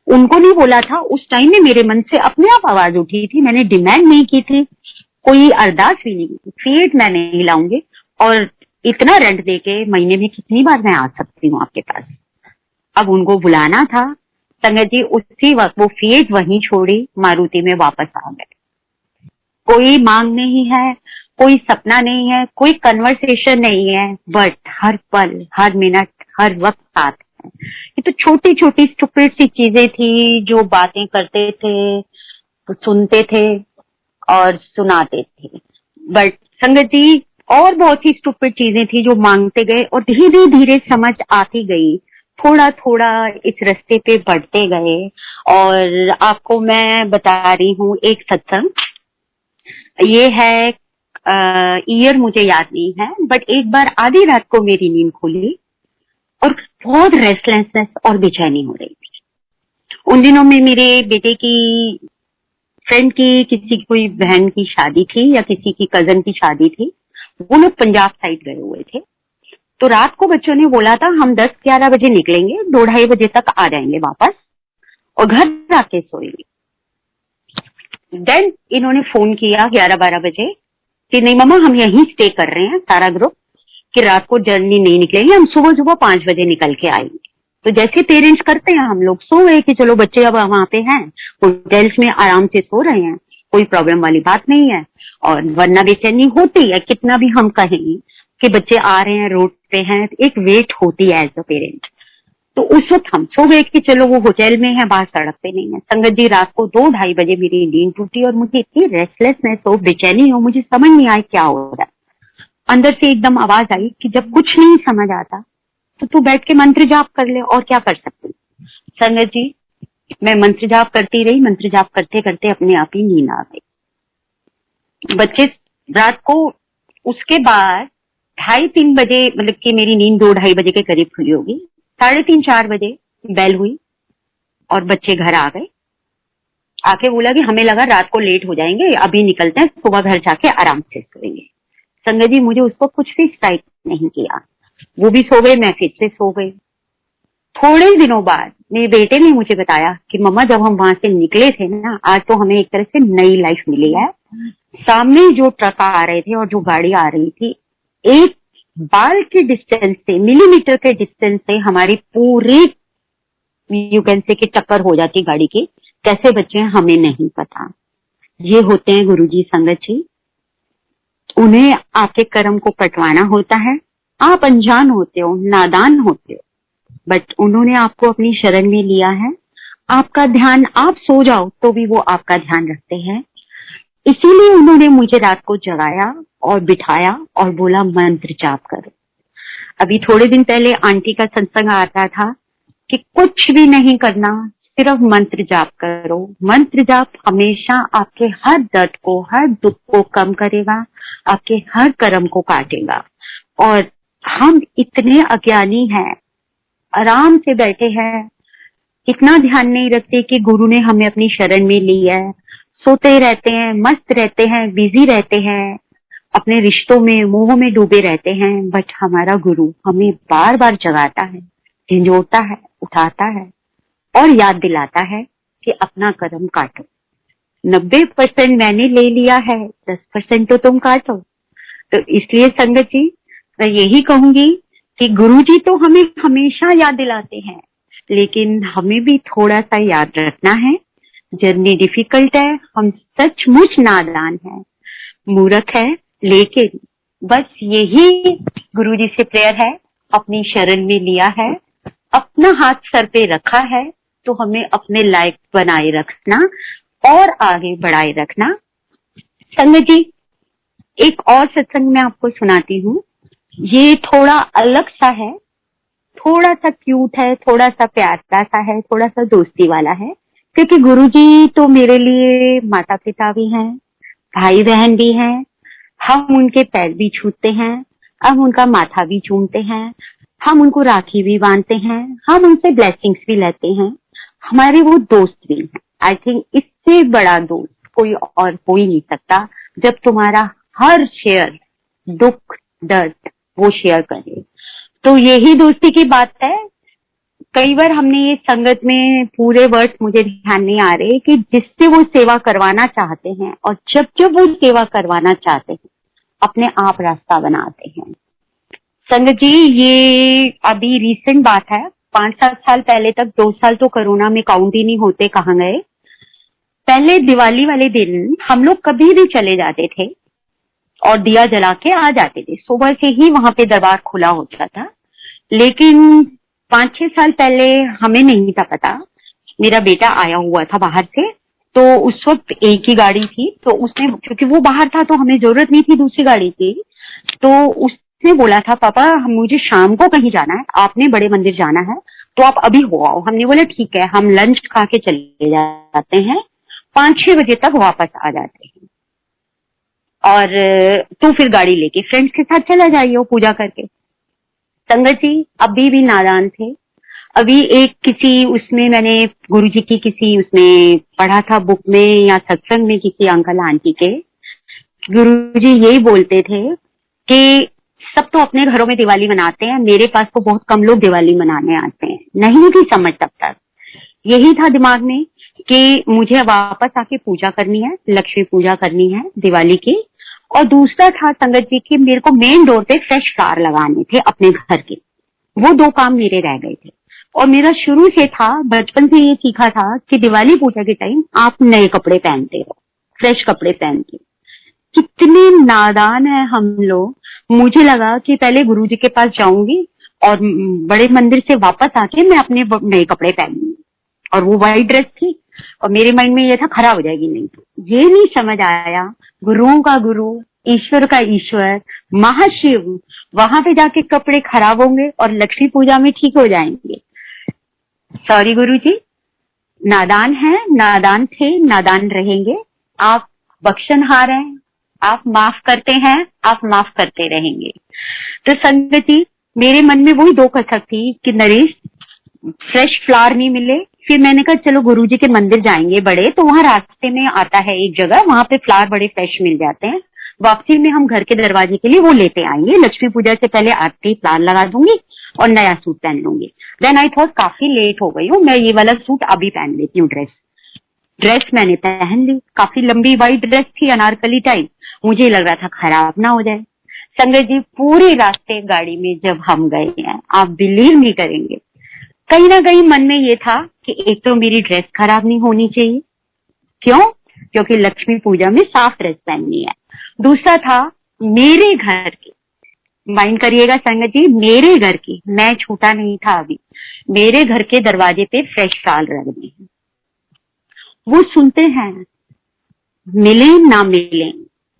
उनको नहीं बोला था, उस टाइम में मेरे मन से अपने आप आवाज उठी थी, मैंने डिमांड नहीं की थी, कोई अरदास भी नहीं की, फिएट मैं नहीं लाऊंगी, और इतना रेंट देके महीने में कितनी बार मैं आ सकती हूँ आपके पास। अब उनको बुलाना था संगत जी, उसी वक्त वो फिएट वहीं छोड़ी, मारुति में वापस आ गए। कोई मांग नहीं है, कोई सपना नहीं है, कोई कन्वर्सेशन नहीं है, बट हर पल, हर मिनट, हर वक्त साथ है। ये तो छोटी छोटी स्टूपिड सी चीजें थी जो बातें करते थे, सुनते थे और सुनाते थे, बट संगत जी और बहुत ही स्टूपिड चीजें थी जो मांगते गए और धीरे धीरे समझ आती गई, थोड़ा थोड़ा इस रास्ते पे बढ़ते गए। और आपको मैं बता रही हूँ एक सत्संग, ये है ईयर मुझे याद नहीं है, बट एक बार आधी रात को मेरी नींद खुली और बहुत रेस्टलेसनेस और बेचैनी हो रही थी। उन दिनों में मेरे बेटे की फ्रेंड की किसी कोई बहन की शादी थी या किसी की कजन की शादी थी, वो लोग पंजाब साइड गए हुए थे, तो रात को बच्चों ने बोला था हम 10-11 बजे निकलेंगे, 2-2:30 बजे तक आ जाएंगे वापस और घर आके सोएंगे। देन इन्होंने फोन किया 11-12 बजे कि नहीं मम्मा हम यहीं स्टे कर रहे हैं सारा ग्रुप, कि रात को जर्नी नहीं निकलेंगे, हम सुबह सुबह 5 बजे निकल के आएंगे। तो जैसे पेरेंट्स करते हैं हम लोग सो गए कि चलो बच्चे अब वहां पे हैं, होटल्स में आराम से सो रहे हैं, कोई प्रॉब्लम वाली बात नहीं है। और वरना बेचैनी होती है, कितना भी हम कहें कि बच्चे आ रहे हैं रोड पे हैं, एक वेट होती है एज अ पेरेंट। तो उस वक्त हम सो गए कि चलो वो होटल में है, बाहर सड़क पे नहीं है। संगत जी रात को 2-2:30 बजे मेरी नींद टूटी और मुझे इतनी रेस्टलेसनेस हो, बेचैनी हो, मुझे समझ नहीं आया क्या हो रहा है। अंदर से एकदम आवाज आई कि जब कुछ नहीं समझ आता तो तू बैठ के मंत्र जाप कर ले, और क्या कर सकती। संगत जी मैं मंत्र जाप करती रही, मंत्र जाप करते करते अपने आप ही नींद आ गई। बच्चे रात को उसके बाद 2:30-3 बजे, मतलब कि मेरी नींद 2-2:30 बजे के करीब खुली होगी, 3:30-4 बजे बेल हुई और बच्चे घर आ गए। आके बोला कि हमें लगा रात को लेट हो जाएंगे, अभी निकलते हैं, सुबह घर जाके आराम से सोएंगे। संगत जी मुझे उसको कुछ भी स्ट्राइक नहीं किया, वो भी सो गए, मैं फिर से सो गई। थोड़े दिनों बाद मेरे बेटे ने मुझे बताया कि मम्मा जब हम वहां से निकले थे ना, आज तो हमें एक तरह से नई लाइफ मिली है। सामने जो ट्रक आ रहे थे और जो गाड़ी आ रही थी, एक बाल के डिस्टेंस से, मिलीमीटर के डिस्टेंस से हमारी पूरी यू कैन से कि टक्कर हो जाती गाड़ी की। कैसे बच्चे हैं हमें नहीं पता। ये होते हैं गुरुजी संगत जी, उन्हें आपके कर्म को पटवाना होता है। आप अनजान होते हो, नादान होते हो, बट उन्होंने आपको अपनी शरण में लिया है। आपका ध्यान, आप सो जाओ तो भी वो आपका ध्यान रखते हैं। इसीलिए उन्होंने मुझे रात को जगाया और बिठाया और बोला मंत्र जाप करो। अभी थोड़े दिन पहले आंटी का सत्संग आता था कि कुछ भी नहीं करना, सिर्फ मंत्र जाप करो। मंत्र जाप हमेशा आपके हर दर्द को, हर दुख को कम करेगा, आपके हर कर्म को काटेगा। और हम इतने अज्ञानी हैं, आराम से बैठे हैं, इतना ध्यान नहीं रखते कि गुरु ने हमें अपनी शरण में लिया है। सोते रहते हैं, मस्त रहते हैं, बिजी रहते हैं, अपने रिश्तों में, मोह में डूबे रहते हैं। बट हमारा गुरु हमें बार बार जगाता है, झंझोड़ता है, उठाता है और याद दिलाता है कि अपना कर्म काटो। 90% मैंने ले लिया है, 10% तो तुम काटो। तो इसलिए संगत जी मैं यही कहूंगी कि गुरुजी तो हमें हमेशा याद दिलाते हैं, लेकिन हमें भी थोड़ा सा याद रखना है। जर्नी डिफिकल्ट है, हम सचमुच नादान है, मूर्ख है, लेकिन बस यही गुरुजी से प्रेयर है, अपनी शरण में लिया है, अपना हाथ सर पे रखा है, तो हमें अपने लायक बनाए रखना और आगे बढ़ाए रखना। संगत जी एक और सत्संग मैं आपको सुनाती हूँ, ये थोड़ा अलग सा है, थोड़ा सा क्यूट है, थोड़ा सा प्यारा सा है, थोड़ा सा दोस्ती वाला है। क्योंकि गुरुजी तो मेरे लिए माता पिता भी हैं, भाई बहन भी हैं, हम उनके पैर भी छूते हैं, हम उनका माथा भी चूमते हैं, हम उनको राखी भी बांधते हैं, हम उनसे ब्लेसिंग्स भी लेते हैं, हमारे वो दोस्त भी हैं। आई थिंक इससे बड़ा दोस्त कोई और हो ही नहीं सकता, जब तुम्हारा हर शेयर, दुख दर्द वो शेयर करे। तो यही दोस्ती की बात है। कई बार हमने ये संगत में, पूरे वर्ड्स मुझे ध्यान नहीं आ रहे, कि जिससे वो सेवा करवाना चाहते हैं और जब जब वो सेवा करवाना चाहते हैं अपने आप रास्ता बनाते हैं। संगत जी ये अभी रिसेंट बात है, 5-7 साल पहले तक, 2 साल तो कोरोना में काउंट ही नहीं होते कहाँ गए। पहले दिवाली वाले दिन हम लोग कभी भी चले जाते थे और दिया जला के आ जाते थे, सुबह से ही वहां पे दरबार खुला होता था। लेकिन 5-6 साल पहले हमें नहीं था पता, मेरा बेटा आया हुआ था बाहर से, तो उस वक्त एक ही गाड़ी थी, तो उसने, क्योंकि वो बाहर था तो हमें जरूरत नहीं थी दूसरी गाड़ी की, तो उसने बोला था पापा मुझे शाम को कहीं जाना है, आपने बड़े मंदिर जाना है, तो आप अभी हो आओ। हमने बोला ठीक है, हम लंच खा के चले जाते हैं, 5-6 बजे तक वापस आ जाते हैं, और तू फिर गाड़ी लेके फ्रेंड्स के साथ चला जाइए पूजा करके। संगत जी अभी भी नादान थे। अभी एक किसी उसमें मैंने गुरुजी की किसी उसमें पढ़ा था बुक में या सत्संग में, किसी अंकल आंटी के, गुरुजी यही बोलते थे कि सब तो अपने घरों में दिवाली मनाते हैं, मेरे पास तो बहुत कम लोग दिवाली मनाने आते हैं, नहीं थी समझ तब तक। यही था दिमाग में कि मुझे वापस आके पूजा करनी है, लक्ष्मी पूजा करनी है दिवाली की, और दूसरा था संगत जी की मेरे को मेन डोर पे फ्रेश फ्लावर लगाने थे अपने घर के। वो 2 काम मेरे रह गए थे। और मेरा शुरू से था, बचपन से ये सीखा था कि दिवाली पूजा के टाइम आप नए कपड़े पहनते हो, फ्रेश कपड़े पहनते हो। कितने नादान है हम लोग। मुझे लगा कि पहले गुरुजी के पास जाऊंगी और बड़े मंदिर से वापस आके मैं अपने नए कपड़े पहनूंगी, और वो व्हाइट ड्रेस थी और मेरे माइंड में ये था खराब हो जाएगी। नहीं, ये नहीं समझ आया, गुरुओं का गुरु, ईश्वर का ईश्वर, महाशिव, वहां पे जाके कपड़े खराब होंगे और लक्ष्मी पूजा में ठीक हो जाएंगे। सॉरी गुरुजी, नादान है, नादान थे, नादान रहेंगे। आप बख्शनहार हैं, आप माफ करते हैं, आप माफ करते रहेंगे। तो संगत जी, मेरे मन में वही दो कसक थी कि नरेश फ्रेश फ्लावर नहीं मिले। फिर मैंने कहा चलो गुरुजी के मंदिर जाएंगे बड़े, तो वहां रास्ते में आता है एक जगह, वहां पे फ्लावर बड़े फ्रेश मिल जाते हैं। वापसी में हम घर के दरवाजे के लिए वो लेते आएंगे। लक्ष्मी पूजा से पहले आते ही फ्लावर लगा दूंगी और नया सूट पहन लूंगी। देन आई थॉट काफी लेट हो गई हूँ, मैं ये वाला सूट अभी पहन लेती हूँ। ड्रेस मैंने पहन ली, काफी लंबी व्हाइट ड्रेस थी, अनारकली टाइप। मुझे लग रहा था खराब ना हो जाए। संगत जी, पूरे रास्ते गाड़ी में जब हम गए हैं, आप बिलीव नहीं करेंगे, कहीं ना कहीं मन में ये था कि एक तो मेरी ड्रेस खराब नहीं होनी चाहिए। क्यों? क्योंकि लक्ष्मी पूजा में साफ ड्रेस पहननी है। दूसरा था मेरे घर की, माइंड करिएगा संगत जी, मेरे घर की, मैं छूटा नहीं था अभी, मेरे घर के दरवाजे पे फ्रेश शाल रखने हैं। वो सुनते हैं, मिले ना मिले,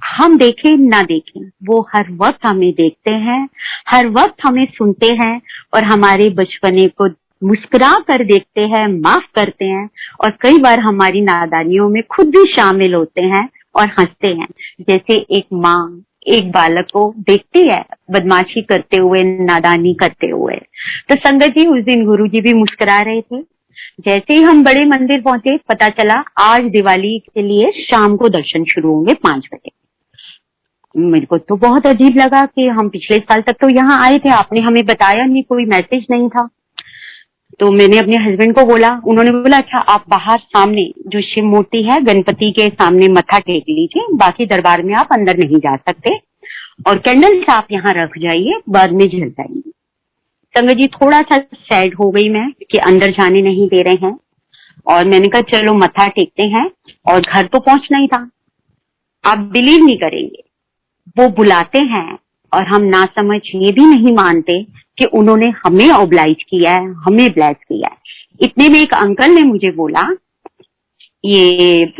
हम देखें ना देखें, वो हर वक्त हमें देखते हैं, हर वक्त हमें सुनते हैं और हमारे बचपने को मुस्कुरा कर देखते हैं, माफ करते हैं, और कई बार हमारी नादानियों में खुद भी शामिल होते हैं और हंसते हैं। जैसे एक माँ एक बालक को देखती है बदमाशी करते हुए, नादानी करते हुए। तो संगत जी, उस दिन गुरुजी भी मुस्कुरा रहे थे। जैसे ही हम बड़े मंदिर पहुंचे, पता चला आज दिवाली के लिए शाम को दर्शन शुरू होंगे 5 बजे। मेरे को तो बहुत अजीब लगा कि हम पिछले साल तक तो यहाँ आए थे, आपने हमें बताया नहीं, कोई मैसेज नहीं था। तो मैंने अपने हस्बैंड को बोला, उन्होंने बोला अच्छा आप बाहर सामने जो शिव मूर्ति है गणपति के सामने मत्था टेक लीजिए, बाकी दरबार में आप अंदर नहीं जा सकते, और कैंडल्स आप यहाँ रख जाइए, बाद में जल जाएंगे। संगत जी, थोड़ा सा सैड हो गई मैं कि अंदर जाने नहीं दे रहे हैं, और मैंने कहा चलो मत्था टेकते हैं, और घर तो पहुंचना ही था। आप बिलीव नहीं करेंगे, वो बुलाते हैं और हम ना समझ ये भी नहीं मानते कि उन्होंने हमें ऑब्लाइज किया है, हमें ब्लेस किया है। इतने में एक अंकल ने मुझे बोला, ये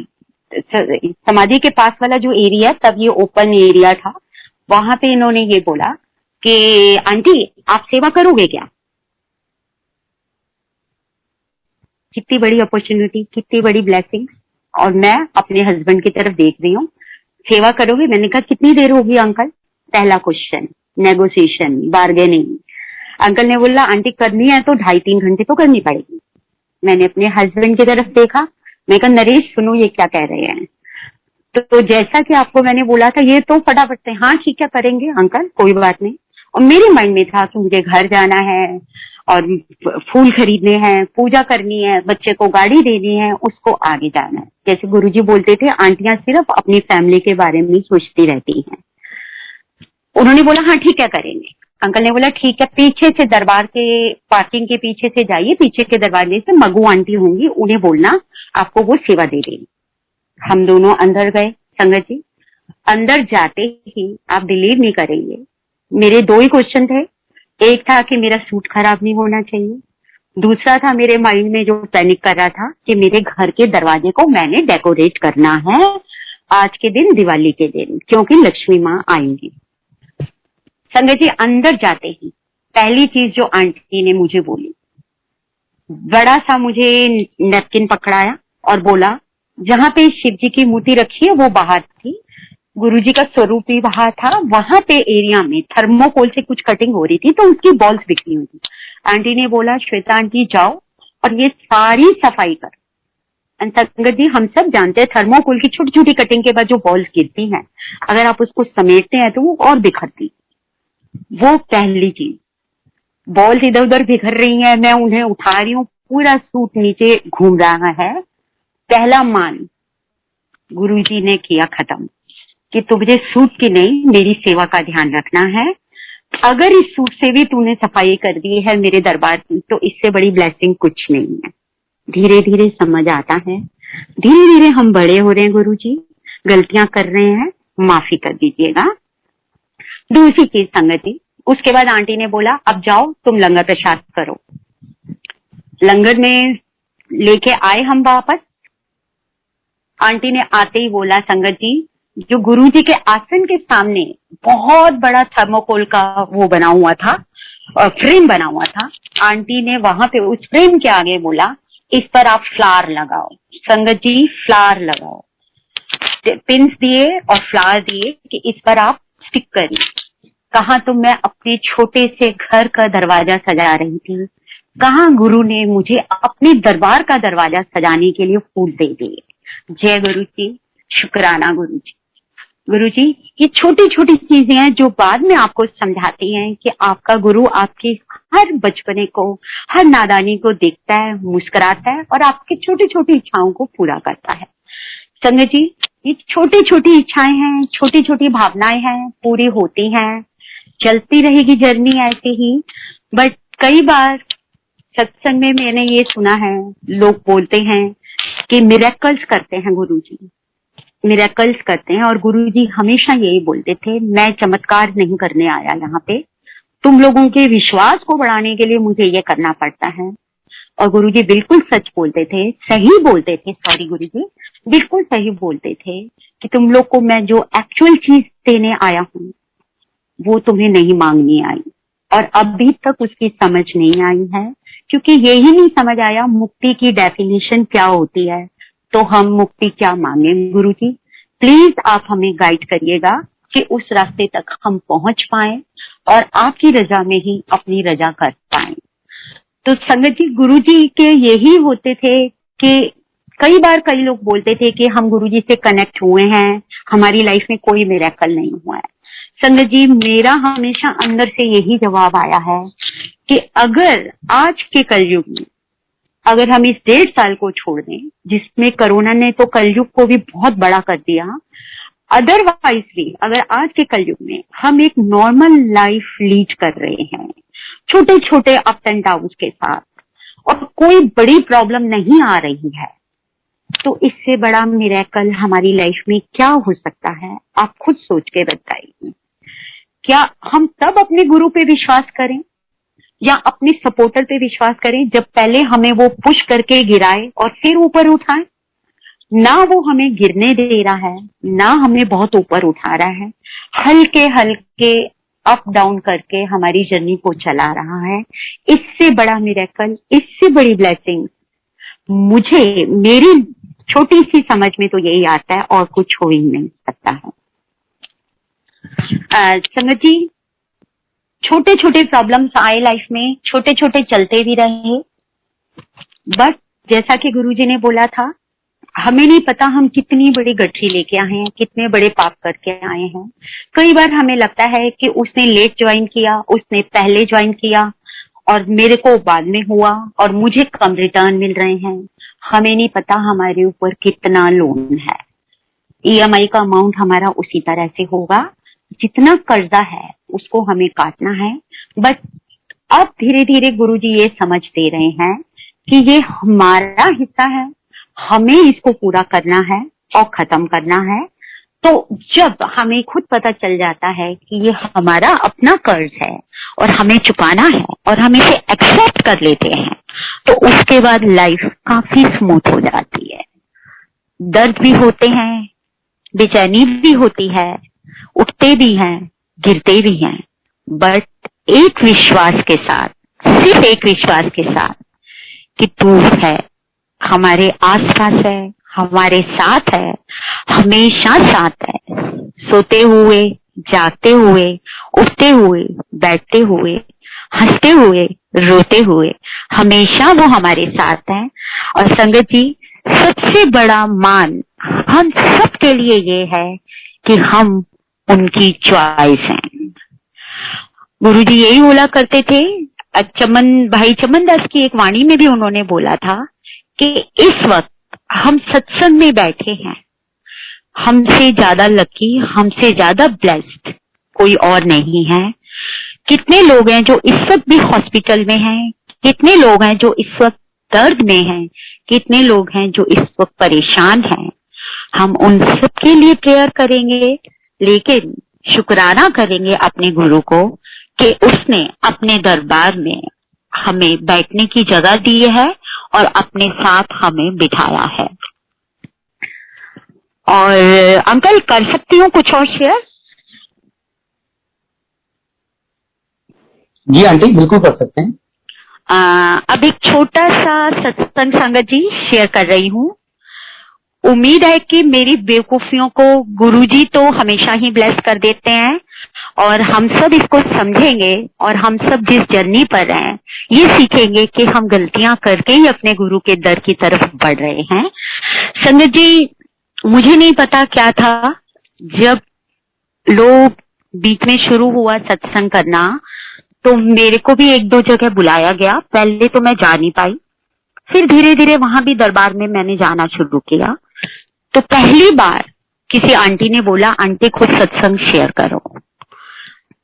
समाधि के पास वाला जो एरिया, तब ये ओपन एरिया था, वहां पे इन्होंने ये बोला कि आंटी आप सेवा करोगे क्या? कितनी बड़ी अपॉर्चुनिटी, कितनी बड़ी ब्लेसिंग। और मैं अपने हस्बैंड की तरफ देख रही हूँ, सेवा करोगे? मैंने कहा कितनी देर होगी अंकल? पहला क्वेश्चन, नेगोशिएशन, बार्गेनिंग। अंकल ने बोला आंटी करनी है तो 2.5-3 घंटे तो करनी पड़ेगी। मैंने अपने हस्बैंड की तरफ देखा, मैं कहा नरेश सुनो ये क्या कह रहे हैं। तो जैसा कि आपको मैंने बोला था, ये तो फटाफट से हाँ ठीक है करेंगे अंकल, कोई बात नहीं। और मेरे माइंड में था कि मुझे घर जाना है और फूल खरीदने हैं, पूजा करनी है, बच्चे को गाड़ी देनी है, उसको आगे जाना है। जैसे गुरुजी बोलते थे, आंटियां सिर्फ अपनी फैमिली के बारे में सोचती रहती हैं। उन्होंने बोला हाँ ठीक है करेंगे। अंकल ने बोला ठीक है, पीछे से दरबार के पार्किंग के पीछे से जाइए, पीछे के दरवाजे से मगू आंटी होंगी, उन्हें बोलना आपको वो सेवा दे देंगी। हम दोनों अंदर गए। संगत जी, अंदर जाते ही आप बिलीव नहीं करेंगे, मेरे 2 ही क्वेश्चन थे। एक था कि मेरा सूट खराब नहीं होना चाहिए, दूसरा था मेरे माइंड में जो पैनिक कर रहा था कि मेरे घर के दरवाजे को मैंने डेकोरेट करना है आज के दिन, दिवाली के दिन, क्योंकि लक्ष्मी माँ आएंगी। संगत जी, अंदर जाते ही पहली चीज जो आंटी ने मुझे बोली, बड़ा सा मुझे नैपकिन पकड़ाया और बोला जहां पे शिव जी की मूर्ति रखी है वो बाहर थी, गुरुजी का स्वरूप भी बाहर था, वहां पे एरिया में थर्मोकोल से कुछ कटिंग हो रही थी तो उसकी बॉल्स बिखरी हुई थी। आंटी ने बोला श्वेता आंटी जाओ और ये सारी सफाई कर। संगत जी, हम सब जानते हैं थर्मोकोल की छोटी छोटी कटिंग के बाद जो बॉल्स गिरती हैं, अगर आप उसको समेटते हैं तो वो और बिखरती। वो पहली चीज, बॉल्स इधर उधर बिखर रही हैं, मैं उन्हें उठा रही हूँ, पूरा सूट नीचे घूम रहा है। पहला मान गुरुजी ने किया खत्म कि तुझे सूट की नहीं मेरी सेवा का ध्यान रखना है। अगर इस सूट से भी तूने सफाई कर दी है मेरे दरबार की, तो इससे बड़ी ब्लेसिंग कुछ नहीं है। धीरे धीरे समझ आता है, धीरे धीरे हम बड़े हो रहे हैं गुरुजी, गलतियां कर रहे हैं, माफी कर दीजिएगा। दूसरी चीज संगति, उसके बाद आंटी ने बोला अब जाओ तुम लंगर प्रसाद करो। लंगर में लेके आए हम वापस। आंटी ने आते ही बोला संगत जी, जो गुरुजी के आसन के सामने बहुत बड़ा थर्मोकोल का वो बना हुआ था, फ्रेम बना हुआ था, आंटी ने वहां पे उस फ्रेम के आगे बोला इस पर आप फ्लावर लगाओ। संगत जी फ्लावर लगाओ, पिंस दिए और फ्लावर दिए कि इस पर आप स्टिक करिए। कहा तो मैं अपने छोटे से घर का दरवाजा सजा रही थी, कहा गुरु ने मुझे अपने दरबार का दरवाजा सजाने के लिए फूल दे दिए। जय गुरु जी, शुक्राना गुरु जी। गुरु जी, ये छोटी छोटी चीजें हैं जो बाद में आपको समझाती हैं कि आपका गुरु आपके हर बचपने को, हर नादानी को देखता है, मुस्कुराता है और आपकी छोटी छोटी इच्छाओं को पूरा करता है। संगत जी, ये छोटी छोटी इच्छाएं हैं, छोटी छोटी भावनाएं हैं, पूरी होती हैं, चलती रहेगी जर्नी ऐसे ही। बट कई बार सत्संग में मैंने ये सुना है, लोग बोलते हैं कि मिरेकल्स करते हैं गुरुजी, मिरेकल्स करते हैं। और गुरुजी हमेशा यही बोलते थे, मैं चमत्कार नहीं करने आया यहाँ पे, तुम लोगों के विश्वास को बढ़ाने के लिए मुझे ये करना पड़ता है। और गुरुजी बिल्कुल सच बोलते थे, सही बोलते थे, सॉरी गुरुजी, बिल्कुल सही बोलते थे कि तुम लोग को मैं जो एक्चुअल चीज देने आया हूँ वो तुम्हें नहीं मांगनी आई। और अभी तक उसकी समझ नहीं आई है, क्योंकि यही नहीं समझ आया मुक्ति की डेफिनेशन क्या होती है, तो हम मुक्ति क्या मांगे। गुरुजी प्लीज आप हमें गाइड करिएगा कि उस रास्ते तक हम पहुंच पाए और आपकी रजा में ही अपनी रजा कर पाए। तो संगत जी, गुरुजी के यही होते थे कि कई बार कई लोग बोलते थे कि हम गुरुजी से कनेक्ट हुए हैं, हमारी लाइफ में कोई मिरेकल नहीं हुआ है। संगत जी, मेरा हमेशा अंदर से यही जवाब आया है कि अगर आज के कलयुग में, अगर हम इस 1.5 साल को छोड़ दें, जिसमें कोरोना ने तो कलयुग को भी बहुत बड़ा कर दिया, अदरवाइज भी अगर आज के कलयुग में हम एक नॉर्मल लाइफ लीड कर रहे हैं, छोटे छोटे अप एंड डाउन के साथ, और कोई बड़ी प्रॉब्लम नहीं आ रही है, तो इससे बड़ा मिरेकल हमारी लाइफ में क्या हो सकता है? आप खुद सोच के बताइए। क्या हम तब अपने गुरु पे विश्वास करें या अपने सपोर्टर पे विश्वास करें जब पहले हमें वो पुश करके गिराए और फिर ऊपर उठाए? ना वो हमें गिरने दे रहा है, ना हमें बहुत ऊपर उठा रहा है, हल्के हल्के अप डाउन करके हमारी जर्नी को चला रहा है। इससे बड़ा मिरेकल, इससे बड़ी ब्लेसिंग मुझे मेरी छोटी सी समझ में तो यही आता है, और कुछ हो ही नहीं सकता है। संगत जी, छोटे छोटे प्रॉब्लम्स आए लाइफ में, छोटे छोटे चलते भी रहे, बट जैसा कि गुरुजी ने बोला था, हमें नहीं पता हम कितनी बड़ी गठरी लेके आए हैं, कितने बड़े पाप करके आए हैं। कई बार हमें लगता है कि उसने लेट ज्वाइन किया, उसने पहले ज्वाइन किया और मेरे को बाद में हुआ और मुझे कम रिटर्न मिल रहे हैं। हमें नहीं पता हमारे ऊपर कितना लोन है। EMI का अमाउंट हमारा उसी तरह से होगा, जितना कर्जा है उसको हमें काटना है। बट अब धीरे धीरे गुरुजी ये समझ दे रहे हैं कि ये हमारा हिस्सा है, हमें इसको पूरा करना है और खत्म करना है। तो जब हमें खुद पता चल जाता है कि ये हमारा अपना कर्ज है और हमें चुकाना है और हम इसे एक्सेप्ट कर लेते हैं, तो उसके बाद लाइफ काफी स्मूथ हो जाती है। दर्द भी होते हैं, बेचैनी भी होती है, उठते भी हैं, गिरते भी हैं, बट एक विश्वास के साथ, सिर्फ एक विश्वास के साथ कि तू है, हमारे आसपास है, हमारे साथ है, हमेशा साथ है। सोते हुए, जागते हुए, उठते हुए, बैठते हुए, हंसते हुए, रोते हुए, हमेशा वो हमारे साथ है। और संगत जी, सबसे बड़ा मान हम सब के लिए ये है कि हम उनकी चॉइस हैं। गुरुजी यही बोला करते थे, भाई चमन दास की एक वाणी में भी उन्होंने बोला था कि इस वक्त हम सत्संग में बैठे हैं, हमसे ज्यादा लकी, हमसे ज्यादा ब्लेस्ड कोई और नहीं है, कितने लोग हैं जो इस वक्त भी हॉस्पिटल में हैं, कितने लोग हैं जो इस वक्त दर्द में हैं, कितने लोग हैं जो इस वक्त परेशान हैं। हम उन सब के लिए प्रेयर करेंगे, लेकिन शुक्राना करेंगे अपने गुरु को कि उसने अपने दरबार में हमें बैठने की जगह दी है और अपने साथ हमें बिठाया है। और अंकल, कर सकती हूँ कुछ और शेयर? जी आंटी, बिल्कुल कर सकते हैं। अब एक छोटा सा सत्संग संगत जी शेयर कर रही हूँ। उम्मीद है कि मेरी बेवकूफियों को गुरुजी तो हमेशा ही ब्लेस कर देते हैं और हम सब इसको समझेंगे और हम सब जिस जर्नी पर हैं ये सीखेंगे कि हम गलतियां करके ही अपने गुरु के दर की तरफ बढ़ रहे हैं। संगत जी, मुझे नहीं पता क्या था, जब लोग बीच में शुरू हुआ सत्संग करना तो मेरे को भी एक दो जगह बुलाया गया। पहले तो मैं जा नहीं पाई, फिर धीरे धीरे वहां भी दरबार में मैंने जाना शुरू किया। तो पहली बार किसी आंटी ने बोला, आंटी खुद सत्संग शेयर करो।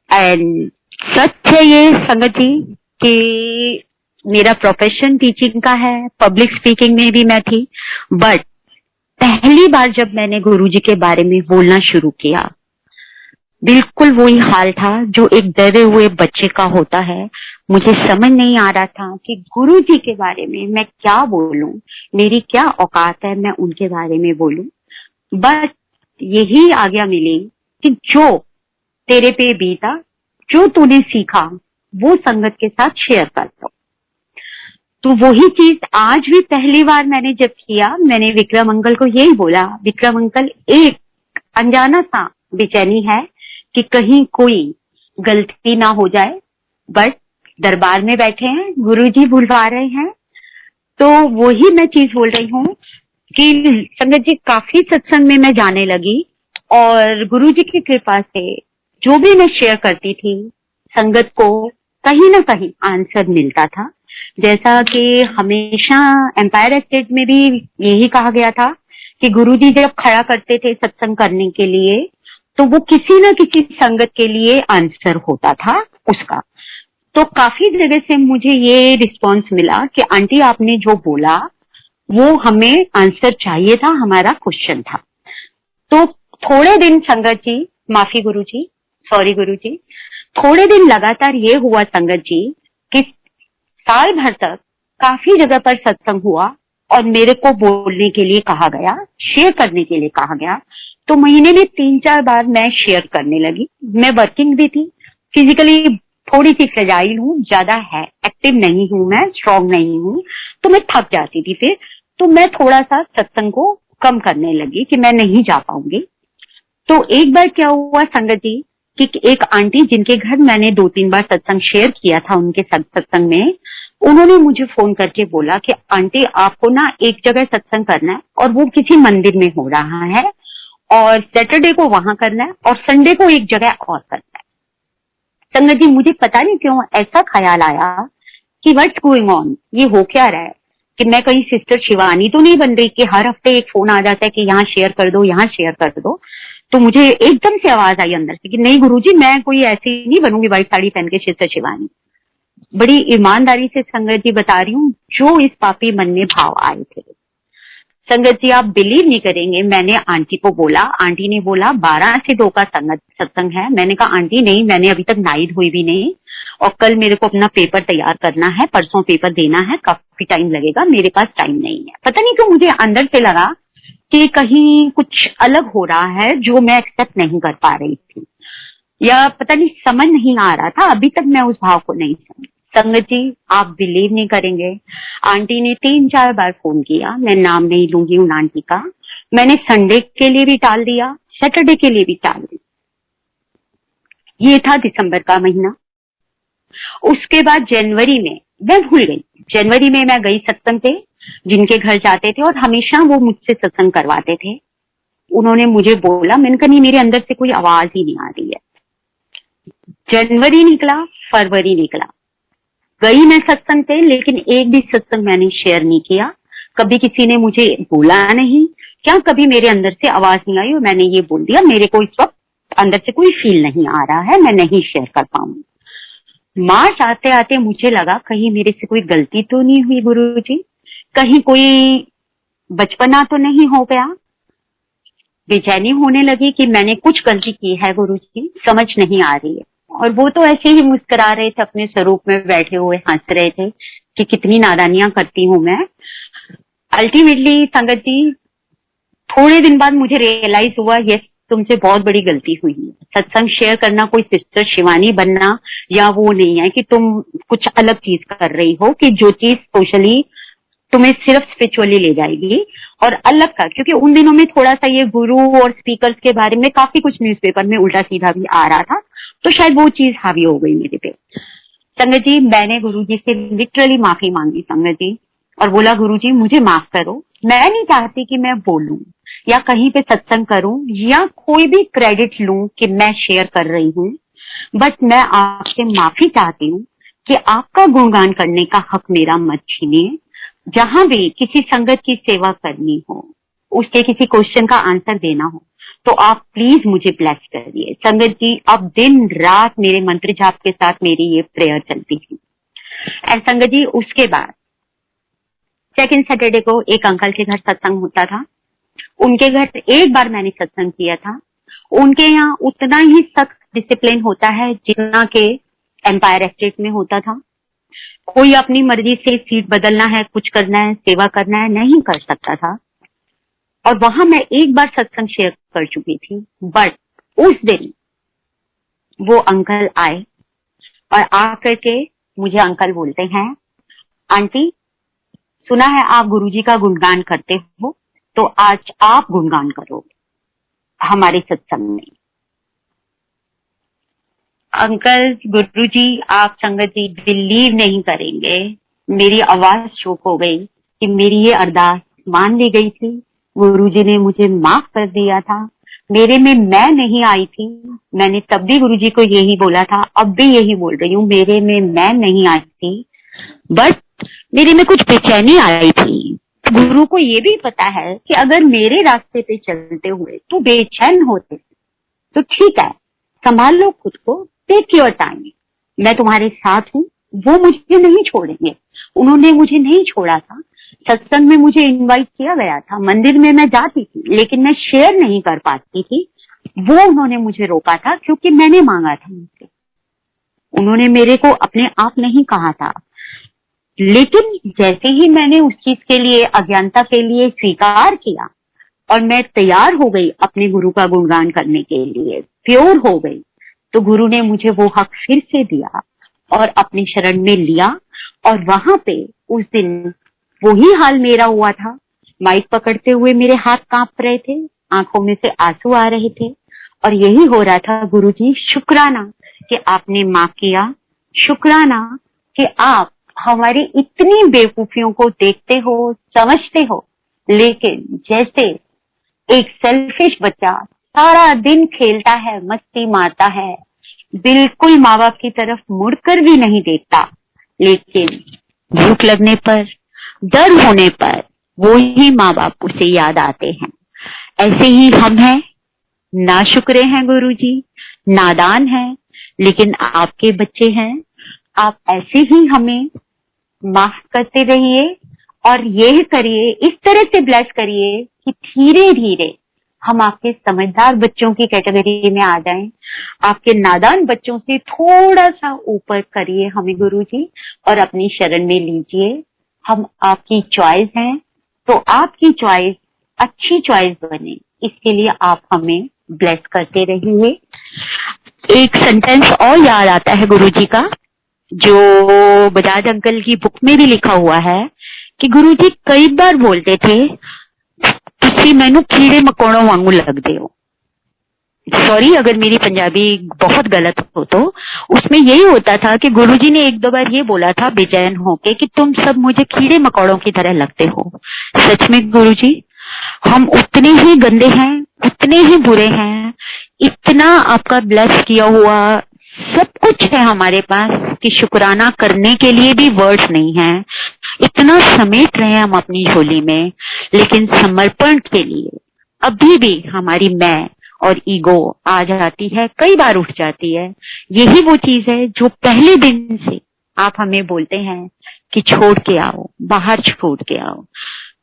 एंड सच है ये संगत जी कि मेरा प्रोफेशन टीचिंग का है, पब्लिक स्पीकिंग में भी मैं थी, बट पहली बार जब मैंने गुरुजी के बारे में बोलना शुरू किया, बिल्कुल वही हाल था जो एक डरे हुए बच्चे का होता है। मुझे समझ नहीं आ रहा था कि गुरुजी के बारे में मैं क्या बोलूं, मेरी क्या औकात है मैं उनके बारे में बोलूं। बस यही आज्ञा मिली कि जो तेरे पे बीता, जो तूने सीखा वो संगत के साथ शेयर कर दो। तो वही चीज आज भी पहली बार मैंने जब किया, मैंने विक्रम अंकल को यही बोला, विक्रम अंकल एक अनजाना सा बेचैनी है कि कहीं कोई गलती ना हो जाए, बट दरबार में बैठे हैं, गुरुजी बुलवा रहे हैं। तो वही मैं चीज बोल रही हूँ कि संगत जी काफी सत्संग में मैं जाने लगी और गुरुजी की कृपा से जो भी मैं शेयर करती थी संगत को कहीं ना कहीं आंसर मिलता था। जैसा कि हमेशा एम्पायर एस्टेट में भी यही कहा गया था कि गुरुजी जब खड़ा करते थे सत्संग करने के लिए तो वो किसी न किसी संगत के लिए आंसर होता था उसका। तो काफी जगह से मुझे ये रिस्पांस मिला कि आंटी आपने जो बोला वो हमें आंसर चाहिए था, हमारा क्वेश्चन था। तो थोड़े दिन संगत जी, माफी गुरुजी, सॉरी गुरुजी, थोड़े दिन लगातार ये हुआ संगत जी कि साल भर तक काफी जगह पर सत्संग हुआ और मेरे को बोलने के लिए कहा गया, शेयर करने के लिए कहा गया। तो महीने में 3-4 बार मैं शेयर करने लगी। मैं वर्किंग भी थी, फिजिकली थोड़ी सी फ्रेजाइल हूँ, ज्यादा है एक्टिव नहीं हूँ, मैं स्ट्रांग नहीं हूँ, तो मैं थक जाती थी। फिर तो मैं थोड़ा सा सत्संग को कम करने लगी कि मैं नहीं जा पाऊंगी। तो एक बार क्या हुआ संगत जी कि एक आंटी जिनके घर मैंने 2-3 बार सत्संग शेयर किया था, उनके सत्संग में उन्होंने मुझे फोन करके बोला कि आंटी आपको ना एक जगह सत्संग करना है और वो किसी मंदिर में हो रहा है और सैटरडे को वहां करना है और संडे को एक जगह और करना है। संगत जी, मुझे पता नहीं क्यों ऐसा ख्याल आया कि व्हाट्स गोइंग ऑन, ये हो क्या रहा है, कि मैं कहीं सिस्टर शिवानी तो नहीं बन रही कि हर हफ्ते एक फोन आ जाता है कि यहाँ शेयर कर दो, यहाँ शेयर कर दो। तो मुझे एकदम से आवाज आई अंदर से कि नहीं गुरुजी, मैं कोई ऐसी नहीं बनूंगी व्हाइट साड़ी पहन के सिस्टर शिवानी। बड़ी ईमानदारी से संगत जी बता रही हूँ, जो इस पापी मन में भाव आए थे। संगत जी आप बिलीव नहीं करेंगे, मैंने आंटी को बोला, आंटी ने बोला 12 से 2 का सत्संग है। मैंने कहा आंटी नहीं, मैंने अभी तक नाइट हुई भी नहीं और कल मेरे को अपना पेपर तैयार करना है, परसों पेपर देना है, काफी टाइम लगेगा, मेरे पास टाइम नहीं है। पता नहीं क्यों मुझे अंदर से लगा कि कहीं कुछ अलग हो रहा है जो मैं एक्सेप्ट नहीं कर पा रही थी, या पता नहीं समझ नहीं आ रहा था। अभी तक मैं उस भाव को नहीं समझी। संगत जी आप बिलीव नहीं करेंगे, आंटी ने 3-4 बार फोन किया, मैं नाम नहीं लूंगी उन आंटी का। मैंने संडे के लिए भी टाल दिया, सैटरडे के लिए भी टाल दिया। ये था दिसंबर का महीना। उसके बाद जनवरी में मैं भूल गई। जनवरी में मैं गई सत्संग पे, जिनके घर जाते थे और हमेशा वो मुझसे सत्संग करवाते थे। उन्होंने मुझे बोला, मैंने कहा नहीं, मेरे अंदर से कोई आवाज ही नहीं आ रही है। जनवरी निकला, फरवरी निकला, गई मैं सत्संग पे, लेकिन एक भी सत्संग मैंने शेयर नहीं किया। कभी किसी ने मुझे बोला नहीं, क्या कभी मेरे अंदर से आवाज नहीं आई और मैंने ये बोल दिया मेरे को इस वक्त अंदर से कोई फील नहीं आ रहा है, मैं नहीं शेयर कर पाऊंगी। मार्च आते आते मुझे लगा कहीं मेरे से कोई गलती तो नहीं हुई गुरुजी, कहीं कोई बचपना तो नहीं हो गया। बेचैनी होने लगी कि मैंने कुछ गलती की है गुरुजी, समझ नहीं आ रही है। और वो तो ऐसे ही मुस्कुरा रहे थे, अपने स्वरूप में बैठे हुए हंस रहे थे कि कितनी नादानियां करती हूँ मैं। अल्टीमेटली संगत जी, थोड़े दिन बाद मुझे रियलाइज हुआ यस, तुमसे बहुत बड़ी गलती हुई है। सत्संग शेयर करना कोई सिस्टर शिवानी बनना या वो नहीं है कि तुम कुछ अलग चीज कर रही हो, कि जो चीज सोशली तुम्हें सिर्फ स्पिरिचुअली ले जाएगी और अलग का। क्योंकि उन दिनों में थोड़ा सा ये गुरु और स्पीकर्स के बारे में काफी कुछ न्यूज़पेपर में उल्टा सीधा भी आ रहा था, तो शायद वो चीज हावी हो गई मेरे पे। संगत जी, मैंने गुरुजी से लिटरली माफी मांगी संगत जी, और बोला गुरुजी मुझे माफ करो, मैं नहीं चाहती कि मैं बोलूं या कहीं पे सत्संग करूं या कोई भी क्रेडिट लूं कि मैं शेयर कर रही हूं, बट मैं आपसे माफी चाहती हूं कि आपका गुणगान करने का हक मेरा मत छीनिए। जहां भी किसी संगत की सेवा करनी हो, उसके किसी क्वेश्चन का आंसर देना हो, तो आप प्लीज मुझे ब्लेस करिए। संगत जी, अब दिन रात मेरे मंत्र जाप के साथ मेरी ये प्रेयर चलती थी। एंड संगत जी, उसके बाद सेकंड सैटरडे को एक अंकल के घर सत्संग होता था। उनके घर एक बार मैंने सत्संग किया था। उनके यहाँ उतना ही सख्त डिसिप्लिन होता है जितना के एम्पायर एस्टेट में होता था। कोई अपनी मर्जी से सीट बदलना है, कुछ करना है, सेवा करना है, नहीं कर सकता था। और वहां मैं एक बार सत्संग शेयर कर चुकी थी, बट उस दिन वो अंकल आए और आकर के मुझे अंकल बोलते हैं, आंटी सुना है आप गुरुजी का गुणगान करते हो, तो आज आप गुणगान करोगे हमारे सत्संग में। अंकल, गुरुजी, आप संगत जी बिलीव नहीं करेंगे, मेरी आवाज चोक हो गई कि मेरी ये अरदास मान ली गई थी। गुरुजी ने मुझे माफ कर दिया था। मेरे में मैं नहीं आई थी। मैंने तब भी गुरुजी को यही बोला था, अब भी यही बोल रही हूँ, मेरे में मैं नहीं आई थी, बट मेरे में कुछ बेचैनी आई थी। गुरु को ये भी पता है कि अगर मेरे रास्ते पे चलते हुए तो बेचैन होते तो ठीक है, संभाल लो खुद को, टेक योर टाइम, मैं तुम्हारे साथ हूँ। वो मुझे नहीं छोड़ेंगे, उन्होंने मुझे नहीं छोड़ा था। सत्संग में मुझे इनवाइट किया गया था, मंदिर में मैं जाती थी, लेकिन मैं शेयर नहीं कर पाती थी। वो उन्होंने मुझे रोका था क्योंकि मैंने मांगा था उनसे। उन्होंने मेरे को अपने आप नहीं कहा था, लेकिन जैसे ही मैंने उस चीज के लिए, अज्ञानता के लिए स्वीकार किया और मैं तैयार हो गई अपने गुरु का गुणगान करने के लिए, प्योर हो गई, तो गुरु ने मुझे वो हक फिर से दिया और अपनी शरण में लिया। और वहां पे उस दिन वही हाल मेरा हुआ था। माइक पकड़ते हुए मेरे हाथ कांप रहे थे, आंखों में से आंसू आ रहे थे और यही हो रहा था, गुरुजी शुक्राना कि आपने माफ किया, शुक्राना कि आप हमारी इतनी बेवकूफियों को देखते हो, समझते हो। लेकिन जैसे एक सेल्फिश बच्चा सारा दिन खेलता है, मस्ती मारता है, बिल्कुल माँ बाप की तरफ मुड़कर भी नहीं देखता, लेकिन भूख लगने पर, डर होने पर वो ही माँ बाप उसे याद आते हैं। ऐसे ही हम हैं, नाशुक्रे हैं गुरुजी, नादान हैं, लेकिन आपके बच्चे हैं। आप ऐसे ही हमें माफ करते रहिए और ये करिए, इस तरह से ब्लेस करिए कि धीरे धीरे हम आपके समझदार बच्चों की कैटेगरी में आ जाएं। आपके नादान बच्चों से थोड़ा सा ऊपर करिए हमें गुरुजी और अपनी शरण में लीजिए। हम आपकी चॉइस हैं, तो आपकी चॉइस अच्छी चॉइस बने, इसके लिए आप हमें ब्लेस करते रहिए। एक सेंटेंस और याद आता है गुरुजी का, जो बजाज अंकल की बुक में भी लिखा हुआ है कि गुरुजी कई बार बोलते थे, तुसी मैनू कीड़े मकोड़ों वांगू लगदे हो। सॉरी अगर मेरी पंजाबी बहुत गलत हो, तो उसमें यही होता था कि गुरुजी ने एक दो बार ये बोला था बेचैन होके कि तुम सब मुझे कीड़े मकोड़ों की तरह लगते हो। सच में गुरुजी, हम उतने ही गंदे हैं, उतने ही बुरे हैं, इतना आपका ब्लेस किया हुआ सब कुछ है हमारे पास कि शुक्राना करने के लिए भी वर्ड्स नहीं है। इतना समेट रहे हैं हम अपनी झोली में, लेकिन समर्पण के लिए अभी भी हमारी मैं और ईगो आ जाती है, कई बार उठ जाती है। यही वो चीज है जो पहले दिन से आप हमें बोलते हैं कि छोड़ के आओ, बाहर छोड़ के आओ।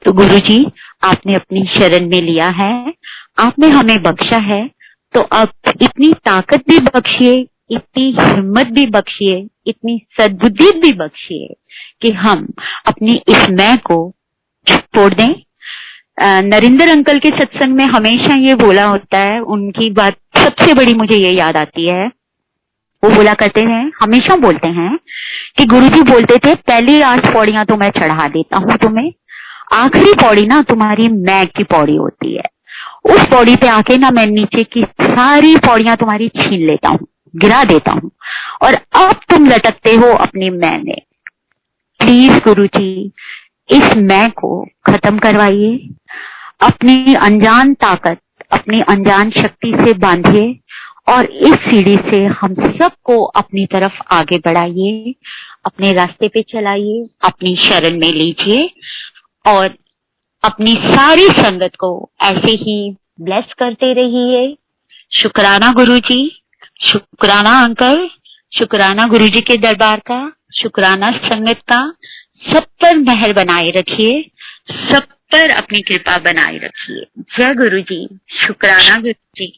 तो गुरुजी, आपने अपनी शरण में लिया है, आपने हमें बख्शा है, तो अब इतनी ताकत भी बख्शिए, इतनी हिम्मत भी बख्शिए, इतनी सद्बुद्धि भी बख्शिए कि हम अपनी इस मैं को छोड़ दें। नरेंद्र अंकल के सत्संग में हमेशा ये बोला होता है, उनकी बात सबसे बड़ी मुझे ये याद आती है। वो बोला करते हैं, हमेशा बोलते हैं कि गुरुजी बोलते थे, पहली 8 पौड़ियां तो मैं चढ़ा देता हूं तुम्हें, आखिरी पौड़ी ना तुम्हारी मैं की पौड़ी होती है। उस पौड़ी पे आके ना मैं नीचे की सारी पौड़ियां तुम्हारी छीन लेता हूँ, गिरा देता हूँ, और अब तुम लटकते हो अपनी मैं में। प्लीज गुरुजी, इस मैं को खत्म करवाइए, अपनी अनजान ताकत, अपनी अनजान शक्ति से बांधिए और इस सीढ़ी से हम सबको अपनी तरफ आगे बढ़ाइए, अपने रास्ते पे चलाइए, अपनी शरण में लीजिए और अपनी सारी संगत को ऐसे ही ब्लेस करते रहिए। शुक्राना गुरुजी, शुक्राना अंकल, शुक्राना गुरुजी के दरबार का, शुक्राना संगत का। सब पर मेहर बनाए रखिए, सब पर अपनी कृपा बनाए रखिए। जय गुरुजी, शुक्राना गुरुजी।